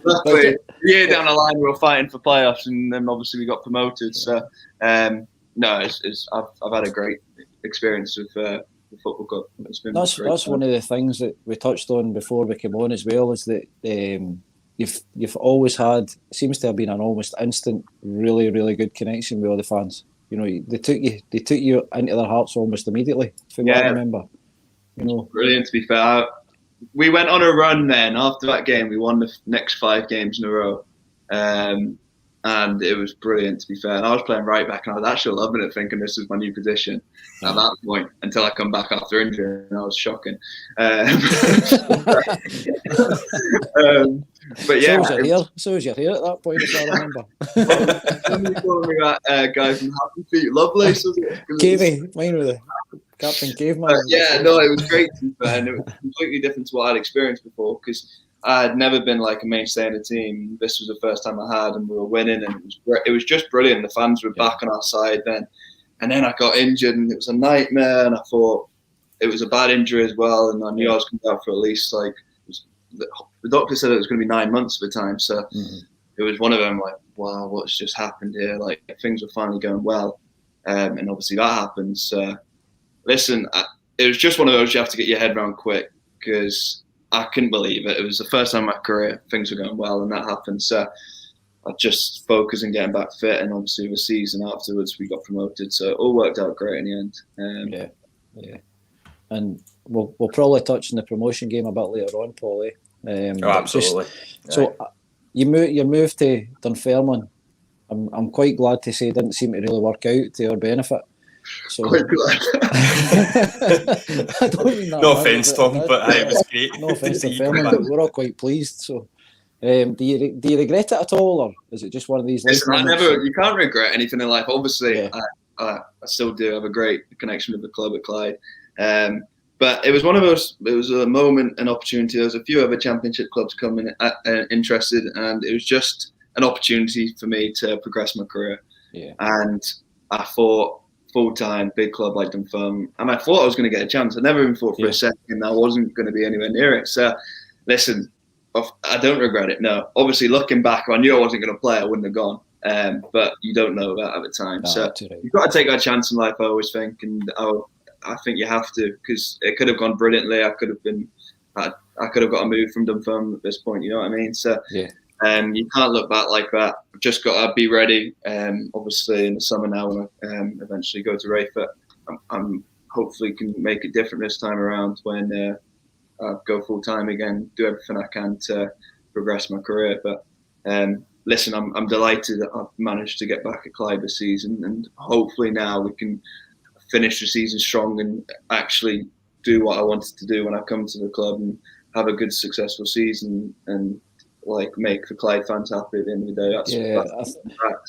luckily, a year down the line, we were fighting for playoffs, and then obviously we got promoted. So, I've had a great experience with the football club. That's one of the things that we touched on before we came on as well, is that you've always had, seems to have been an almost instant, really, really good connection with all the fans. You know, they took you into their hearts almost immediately, from what I remember. You know, brilliant. To be fair, we went on a run then. After that game, we won the next 5 games in a row, and it was brilliant. To be fair, and I was playing right back, and I was actually loving it, thinking this was my new position at that point. Until I come back after injury, and I was shocking. But yeah, so was your hair at that point, if I remember. Somebody calling me that guy from Happy Feet, lovely. Cavey, mine with the Captain Caveman. Yeah, no, it was great to be fair, and it was completely different to what I'd experienced before, because I had never been like a mainstay in a team. This was the first time I had, and we were winning, and it was just brilliant. The fans were back on our side then, and then I got injured, and it was a nightmare. And I thought it was a bad injury as well, and I knew I was going to be out for at least the doctor said it was going to be 9 months at the time. So it was one of them, like, wow, what's just happened here? Like, things were finally going well, and obviously that happened. So listen, it was just one of those you have to get your head around quick, because I couldn't believe it. It was the first time in my career things were going well, and that happened. So I just focused on getting back fit, and obviously the season afterwards we got promoted. So it all worked out great in the end. Yeah. And we'll probably touch on the promotion game a bit later on, Paul. Absolutely. So you moved to Dunfermline. I'm quite glad to say it didn't seem to really work out to your benefit. So, quite glad. I don't mean that. No offence, Tom, but it was great. No offence to Dunfermline, but we're all quite pleased. So, do you regret it at all, or is it just one of these? Listen, you can't regret anything in life. Obviously, I still do have a great connection with the club at Clyde. But it was one of those. It was a moment, an opportunity. There was a few other Championship clubs coming interested, and it was just an opportunity for me to progress my career. Yeah. And I thought, full-time big club like Dunfermline, and I thought I was going to get a chance. I never even thought for a second I wasn't going to be anywhere near it. So, listen, I don't regret it. No, obviously looking back, I knew I wasn't going to play. I wouldn't have gone. But you don't know that at the time. So you've got to take that chance in life, I always think, and I think you have to, because it could have gone brilliantly. I could have got a move from Dunfermline at this point. You know what I mean? So you can't look back like that. I've just got to be ready. Obviously, in the summer now, when I eventually go to Rayford, I'm hopefully can make it different this time around when I go full time again. Do everything I can to progress my career. But listen, I'm delighted that I've managed to get back at Clyde this season, and hopefully now we can finish the season strong and actually do what I wanted to do when I come to the club and have a good, successful season and make the Clyde fans happy at the end of the day.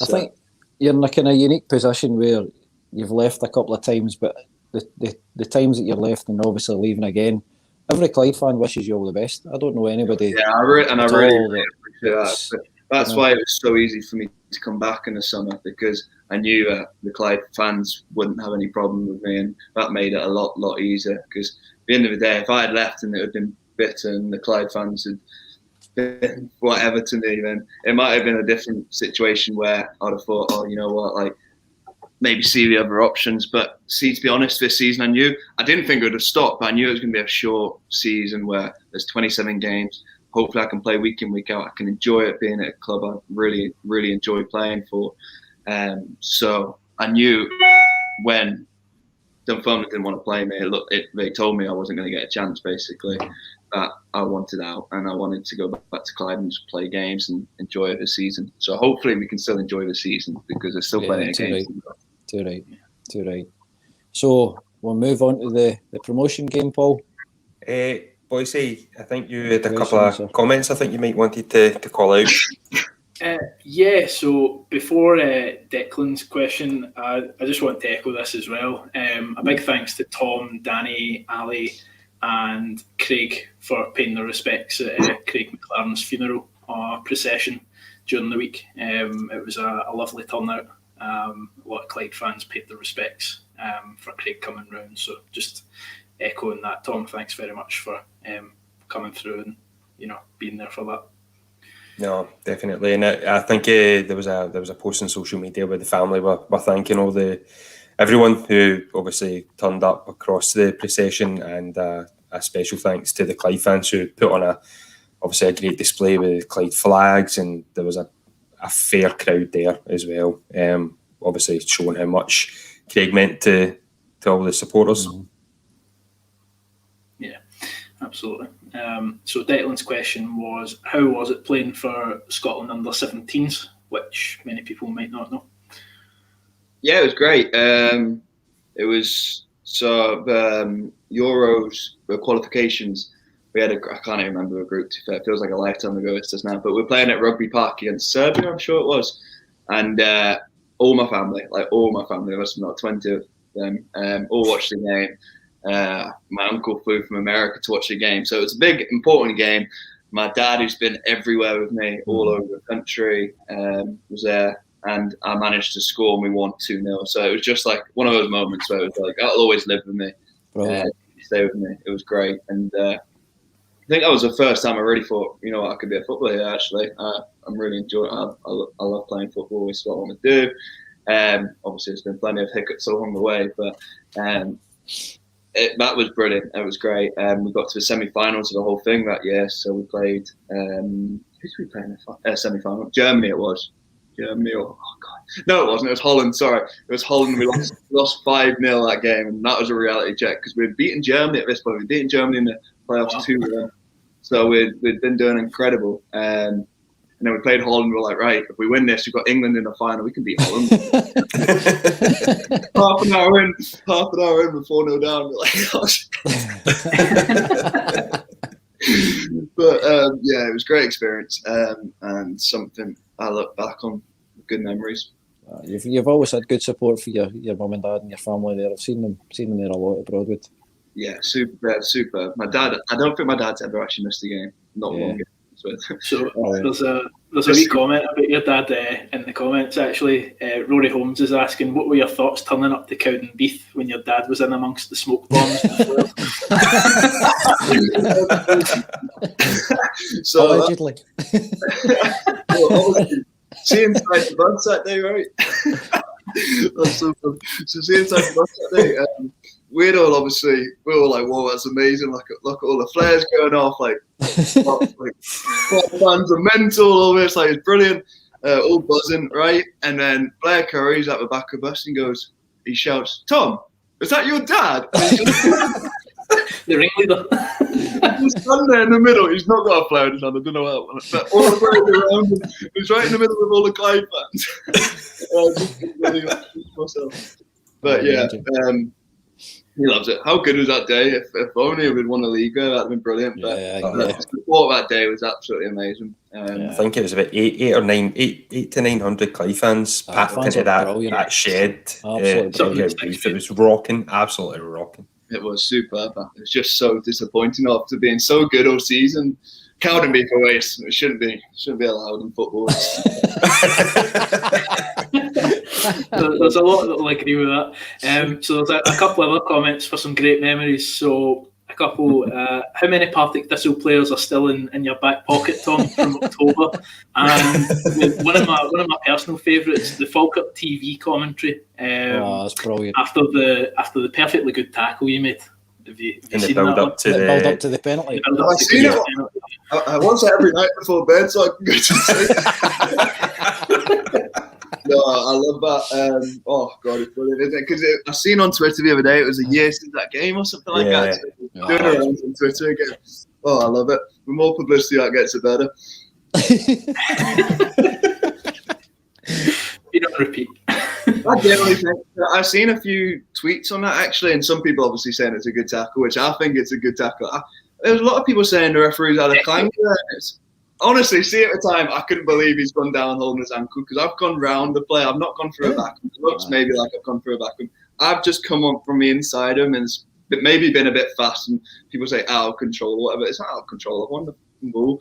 I think you're in a kind of unique position where you've left a couple of times, but the times that you're left and obviously leaving again, every Clyde fan wishes you all the best. I don't know anybody. Yeah, I really appreciate that. That's why it was so easy for me to come back in the summer, because I knew the Clyde fans wouldn't have any problem with me, and that made it a lot easier. Because at the end of the day, if I had left and it had been bitter and the Clyde fans had been whatever to me, then it might have been a different situation where I'd have thought, oh, you know what, maybe see the other options. But to be honest, this season I didn't think it would have stopped, but I knew it was going to be a short season where there's 27 games. Hopefully I can play week in, week out. I can enjoy it being at a club I really, really enjoy playing for. So I knew when Dunfermline didn't want to play me, they told me I wasn't going to get a chance, basically, that I wanted out and I wanted to go back to Clyde and just play games and enjoy the season. So hopefully we can still enjoy the season, because there's still plenty of games. Too right. So we'll move on to the promotion game, Paul. Boise, I think you had a couple of comments I think you might wanted to call out. So before Declan's question, I just want to echo this as well. A big thanks to Tom, Danny, Ali and Craig for paying their respects at Craig McLaren's funeral procession during the week. It was a lovely turnout. A lot of Clyde fans paid their respects for Craig coming round. So just echoing that, Tom, thanks very much for coming through and being there for that. No, definitely, and I think there was a post on social media where the family were thanking all the everyone who obviously turned up across the procession, and a special thanks to the Clyde fans who put on obviously a great display with Clyde flags, and there was a fair crowd there as well. Obviously showing how much Craig meant to all the supporters. Yeah, absolutely. So Declan's question was, how was it playing for Scotland under 17s, which many people might not know? Yeah, it was great. It was Euros qualifications. We had I can't even remember the group. It feels like a lifetime ago. It's just now, but we're playing at Rugby Park against Serbia, I'm sure it was, and all my family, there must have been 20 of them, all watched the game. My uncle flew from America to watch the game, so it was a big, important game. My dad, who's been everywhere with me, all over the country, was there, and I managed to score, and we won 2-0. So it was just like one of those moments where it was like, that'll always live with me, stay with me. It was great, and I think that was the first time I really thought, I could be a footballer here, actually. I'm really enjoying it. I love playing football. It's what I want to do. Obviously, there's been plenty of hiccups along the way, but that was brilliant. It was great. We got to the semi-finals of the whole thing that year. So we played. Who did we play in the semi-final? Germany. It was Germany. Oh God, no, it wasn't. It was Holland. Sorry, it was Holland. We lost 5-0 that game, and that was a reality check because we'd beaten Germany at this point. We'd beaten Germany in the playoffs 2-1. So we'd been doing incredible. And then we played Holland. We were like, right, if we win this, we've got England in the final. We can beat Holland. half an hour in, we're 4-0 down. We're like, gosh. But yeah, it was a great experience, and something I look back on with good memories. You've always had good support for your mum and dad and your family there. I've seen them there a lot at Broadwood. Yeah, super. My dad, I don't think my dad's ever actually missed a game. Not one game. So there's a wee comment about your dad in the comments actually. Rory Holmes is asking, what were your thoughts turning up to Cowdenbeath when your dad was in amongst the smoke bombs? So allegedly. See inside the bus that day, right? That's so fun. So see inside the bus that day. We were all like, whoa, that's amazing. Look at all the flares going off. Like fans are mental, all this. Like, it's brilliant. All buzzing, right? And then Blair Curry's at the back of the bus and he shouts, "Tom, is that your dad?" The ringleader. He's standing there in the middle. He's not got a flare in his hand. I don't know how. But all the way around him. He's right in the middle of all the Clyde fans. But yeah. He loves it. How good was that day? If only we'd won the league, that'd have been brilliant. But the support that day was absolutely amazing. I think it was about 8 to 900 Clyde fans packed into that shed. It was rocking, absolutely rocking. It was superb. It was just so disappointing after being so good all season. Cowdenbeath away, it shouldn't be allowed in football. There's a lot that will agree with that. So there's a couple other comments for some great memories. So a couple, how many Partick Thistle players are still in your back pocket, Tom, from October? And one of my personal favourites, the Falkirk TV commentary. That's brilliant. After the perfectly good tackle you made. Have you seen build up to the penalty? I've seen it. I watch it every night before bed so I can go to sleep. No, I love that. Oh God, it's brilliant, isn't it? Because I seen on Twitter the other day it was a year since that game or something like that. So doing it around on Twitter again. Oh, I love it. The more publicity that gets, the better. You don't repeat. I generally think I've seen a few tweets on that actually, and some people obviously saying it's a good tackle, which I think it's a good tackle. There's a lot of people saying the referee's had a clanger. Honestly, see at the time, I couldn't believe he's gone down holding his ankle because I've gone round the play. I've not gone through a back. It looks maybe like I've gone through a back. I've just come up from the inside him and it's maybe been a bit fast. And people say out of control or whatever. It's not out of control. I've won the ball.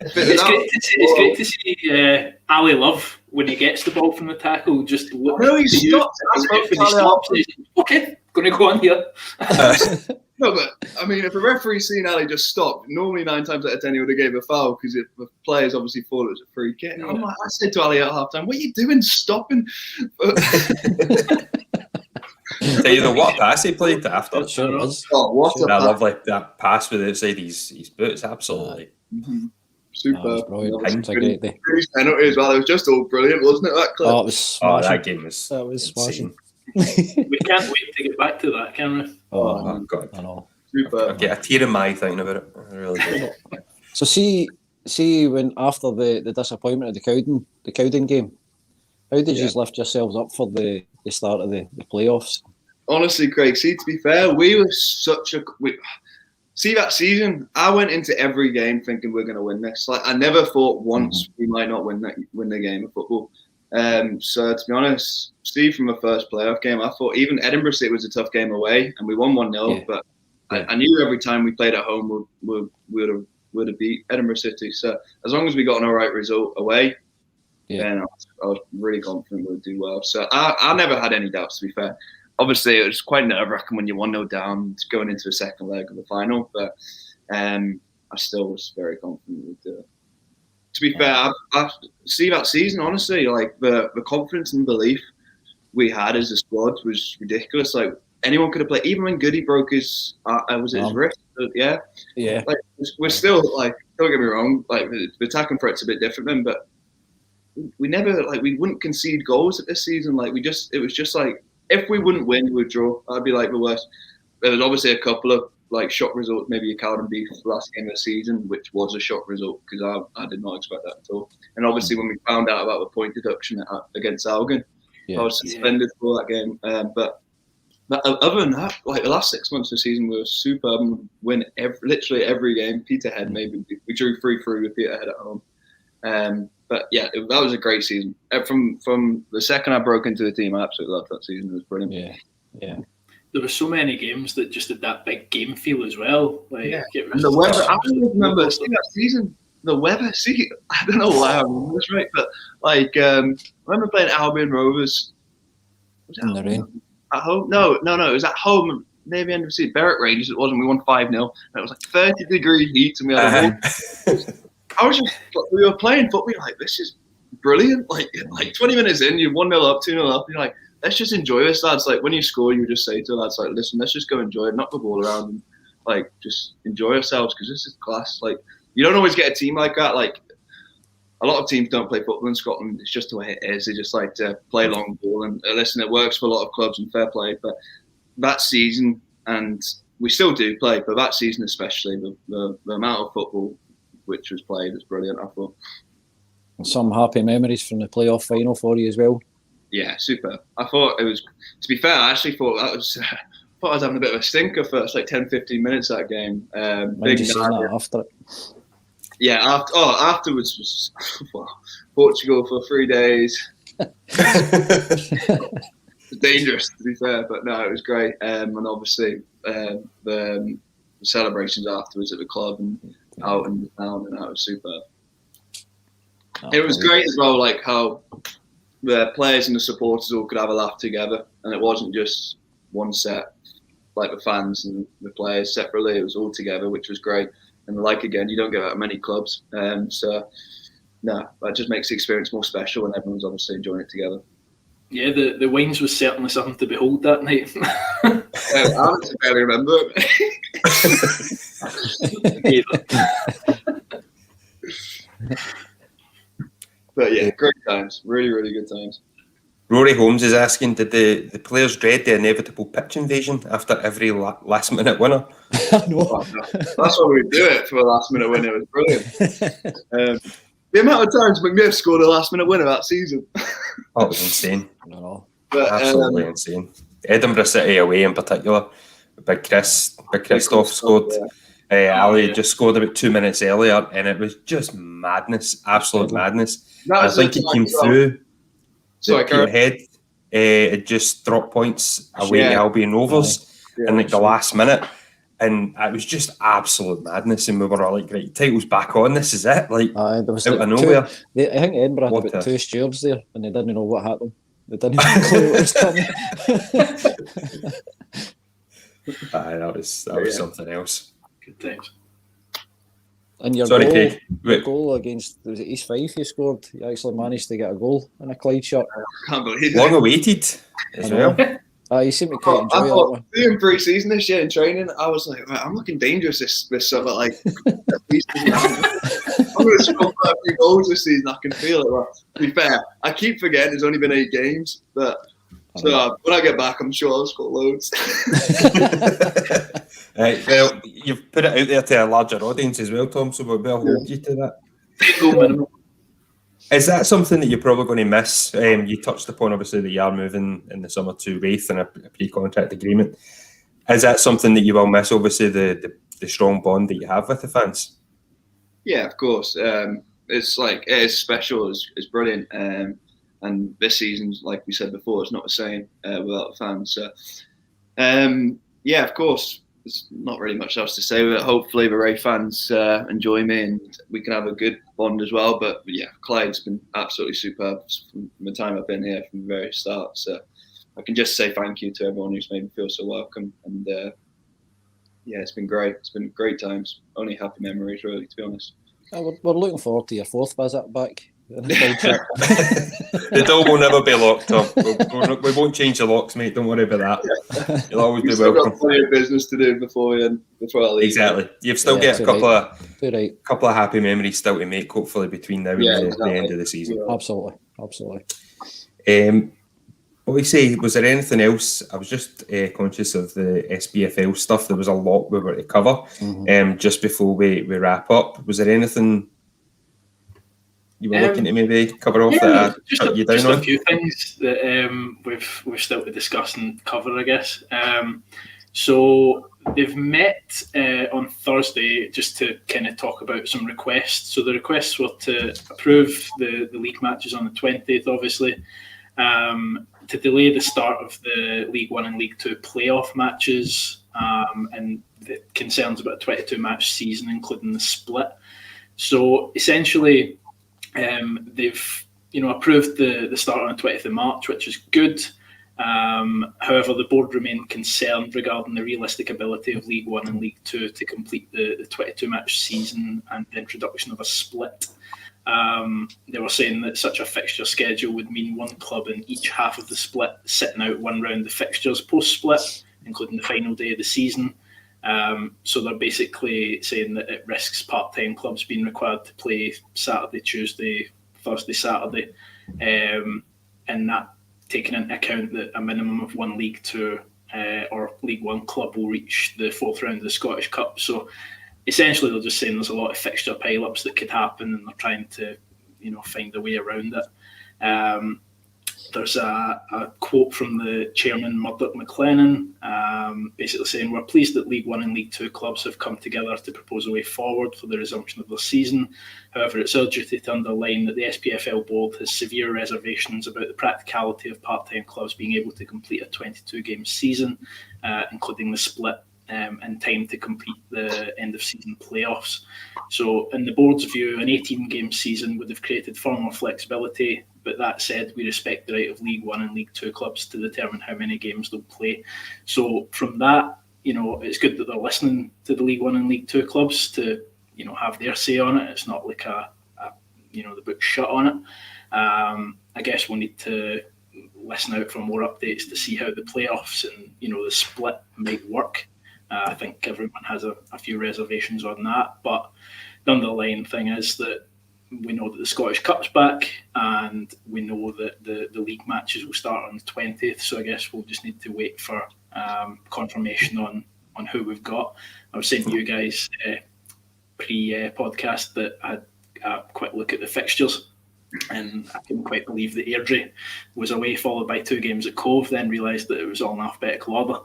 It's great to see Ali Love when he gets the ball from the tackle. Just look. No, he stops. Okay, going to go on here. No, but I mean, if a referee seen Ali just stopped, normally 9 times out of 10 he would have gave a foul because if the players obviously thought it was a free kick. I said to Ali at halftime, "What are you doing, stopping?" Tell you what pass he played after. Sure was. Oh, what a I love that pass with outside his boots. Absolutely. Superb. Brilliant. It was a great day. Penalty as well. It was just all brilliant, wasn't it? That clip. Oh, it was smashing. That game was smashing. We can't wait to get back to that, can we? Oh God. I know. Superb. I get a tear in my eye thinking about it. I really do. So see when after the disappointment of the Cowden game, how did you lift yourselves up for the start of the playoffs? Honestly, Craig, see, to be fair, we were see that season, I went into every game thinking we're going to win this. Like, I never thought once we might not win the game of football. So to be honest, Steve, from the first playoff game, I thought even Edinburgh City was a tough game away, and we won 1-0. But I knew every time we played at home, we would have beat Edinburgh City. So as long as we got an all right result away, then I was really confident we would do well. So I never had any doubts, to be fair. Obviously, it was quite nerve-wracking when you're 1-0 down going into the second leg of the final, but I still was very confident we'd do it. To be fair, I see that season, honestly, like the confidence and belief we had as a squad was ridiculous. Like, anyone could have played, even when Goody broke his wrist? Yeah. Like, we're still, like, don't get me wrong, like, the attacking threat's a bit different then, but we never, like, we wouldn't concede goals at this season. Like, it was just like, if we wouldn't win, we would draw. That'd be like the worst. There was obviously a couple of like shock results, maybe a Cowden beef last game of the season, which was a shock result because I did not expect that at all. And obviously when we found out about the point deduction against Algan, I was suspended for that game. But other than that, like the last 6 months of the season, we were superb and win literally every game. Peterhead, maybe we drew 3-3 with Peterhead at home. But yeah, that was a great season. From the second I broke into the team, I absolutely loved that season. It was brilliant. Yeah. There were so many games that just had that big game feel as well. Like, it was and the weather, I don't remember seeing that season. The weather, I don't know why I remember this right, but like I remember playing Albion Rovers. Was it in the rain? At home? No. It was at home. Maybe end of the season. Berwick Rangers. It wasn't. We won 5-0. And it was like 30-degree heat, and we had we were playing football. We were like, this is brilliant. Like 20 minutes in, you're 1-0 up, 2-0 up. You're like, let's just enjoy this, lads. Like when you score, you just say to the lads, like, listen, let's just go enjoy it, knock the ball around, and like just enjoy ourselves because this is class. Like you don't always get a team like that. Like a lot of teams don't play football in Scotland. It's just the way it is. They just like to play long ball. And listen, it works for a lot of clubs and fair play. But that season, and we still do play, but that season especially, the amount of football which was played was brilliant, I thought. And some happy memories from the playoff final for you as well. Yeah, super. I thought it was, to be fair, I actually thought I was having a bit of a stinker first, like 10-15 minutes of that game. Big that after it. Yeah, afterwards was Portugal for 3 days. Dangerous, to be fair, but no, it was great. And obviously the celebrations afterwards at the club and out in the town, and that was superb. It was great as well, like how the players and the supporters all could have a laugh together, and it wasn't just one set, like the fans and the players separately. It was all together, which was great. And like again, you don't get that many clubs, so no, that just makes the experience more special, and everyone's obviously enjoying it together. Yeah, the wines was certainly something to behold that night. I don't barely remember it. But yeah, great times. Really, really good times. Rory Holmes is asking, did the players dread the inevitable pitch invasion after every last-minute winner? No. That's why we do it for a last-minute winner. It was brilliant. The amount of times McNiff scored a last-minute winner that season. Oh, it was insane. No. But, absolutely insane. Edinburgh City away in particular. Big Christoph scored. Ali just scored about 2 minutes earlier, and it was just madness, absolute madness. I think it came through. Sorry, Peterhead, it just dropped points away to Albion Rovers in like the last minute, and it was just absolute madness. And we were all like, "Right, title's back on. This is it!" Like there was out of nowhere. I think Edinburgh had about 2 stewards there, and they didn't know what happened. They didn't even know what was coming. That was something else. Good times. And your Sorry, goal, Craig. your goal against, was it East Fife you scored? You actually managed to get a goal in a Clyde shirt. I can't believe Long it. awaited as well. You seem to quite I enjoy that thought one. doing pre-season this year in training, I was like, I'm looking dangerous this summer. Like, at least I'm going to score quite a few goals this season. I can feel it. Well, to be fair, I keep forgetting there's only been 8 games, but so when I get back, I'm sure I'll score loads. Right, well, you've put it out there to a larger audience as well, Tom, so we'll hold you to that. Is that something that you're probably going to miss? You touched upon, obviously, that you are moving in the summer to Wraith and a pre-contract agreement. Is that something that you will miss, obviously, the strong bond that you have with the fans? Yeah, of course. It's like, it is special, it's brilliant. And this season, like we said before, it's not the same without the fans. So, yeah, of course. There's not really much else to say, but hopefully the Ray fans enjoy me and we can have a good bond as well. But yeah, Clyde's been absolutely superb from the time I've been here from the very start. So I can just say thank you to everyone who's made me feel so welcome. And yeah, it's been great. It's been great times. Only happy memories, really, to be honest. We're looking forward to your 4th visit back. The door will never be locked, Tom. We won't change the locks, mate. Don't worry about that. You'll always be welcome. We've got plenty of business to do before I leave. Exactly. You've still got a couple of happy memories still to make, hopefully, between now and the end of the season. Absolutely. What we say, was there anything else? I was just conscious of the SPFL stuff. There was a lot we were to cover just before we wrap up. Was there anything you were looking to maybe cover off that shut you down on? A few things that we've still to discuss and cover, I guess. So they've met on Thursday just to kind of talk about some requests. So the requests were to approve the league matches on the 20th, obviously, to delay the start of the League 1 and League 2 playoff matches, and the concerns about a 22-match season, including the split. So essentially, they've approved the start on the 20th of March, which is good. However, the board remain concerned regarding the realistic ability of League 1 and League 2 to complete the 22-match season and the introduction of a split. They were saying that such a fixture schedule would mean one club in each half of the split sitting out one round of fixtures post-split, including the final day of the season. So they're basically saying that it risks part-time clubs being required to play Saturday, Tuesday, Thursday, Saturday, and that taking into account that a minimum of one League 2 or League 1 club will reach the 4th round of the Scottish Cup. So essentially they're just saying there's a lot of fixture pile-ups that could happen and they're trying to find a way around it. There's a quote from the chairman, Murdoch McLennan, basically saying, "We're pleased that League 1 and League 2 clubs have come together to propose a way forward for the resumption of their season. However, it's our duty to underline that the SPFL board has severe reservations about the practicality of part-time clubs being able to complete a 22-game season, including the split, in time to complete the end-of-season playoffs. So, in the board's view, an 18-game season would have created far more flexibility. But that said, we respect the right of League 1 and League 2 clubs to determine how many games they'll play." So from that, it's good that they're listening to the League 1 and League 2 clubs to, have their say on it. It's not like the book's shut on it. I guess we'll need to listen out for more updates to see how the playoffs and, the split might work. I think everyone has a few reservations on that. But the underlying thing is that we know that the Scottish Cup's back and we know that the league matches will start on the 20th. So I guess we'll just need to wait for confirmation on who we've got. I was saying to you guys pre-podcast that I had a quick look at the fixtures and I couldn't quite believe that Airdrie was away followed by 2 games at Cove, then realised that it was all in alphabetical order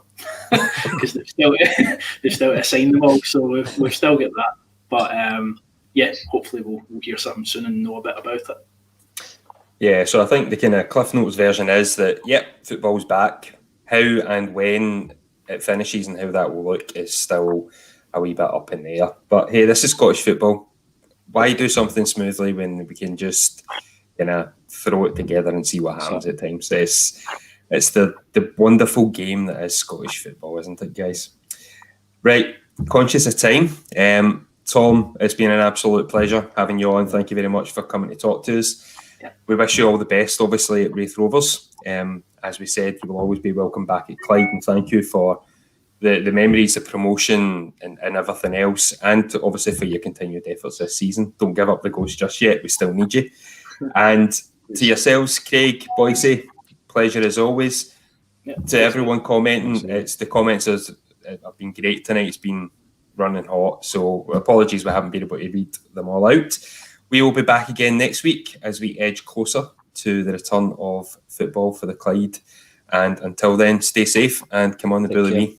because they've still assigned them all. So we've still got that. But yeah, hopefully we'll hear something soon and know a bit about it. Yeah, so I think the kind of Cliff Notes version is that, football's back. How and when it finishes and how that will look is still a wee bit up in the air. But hey, this is Scottish football. Why do something smoothly when we can just throw it together and see what happens at times? It's the wonderful game that is Scottish football, isn't it, guys? Right, conscious of time. Tom, it's been an absolute pleasure having you on. Thank you very much for coming to talk to us. Yeah. We wish you all the best, obviously, at Wraith Rovers. As we said, you will always be welcome back at Clyde, and thank you for the memories, the promotion and everything else, and obviously for your continued efforts this season. Don't give up the ghost just yet. We still need you. And to yourselves, Craig, Boise, pleasure as always. Yeah, to everyone commenting, the comments have been great tonight. It's been running hot, so apologies we haven't been able to read them all out. We will be back again next week as we edge closer to the return of football for the Clyde. And until then, stay safe and come on the Bully Me.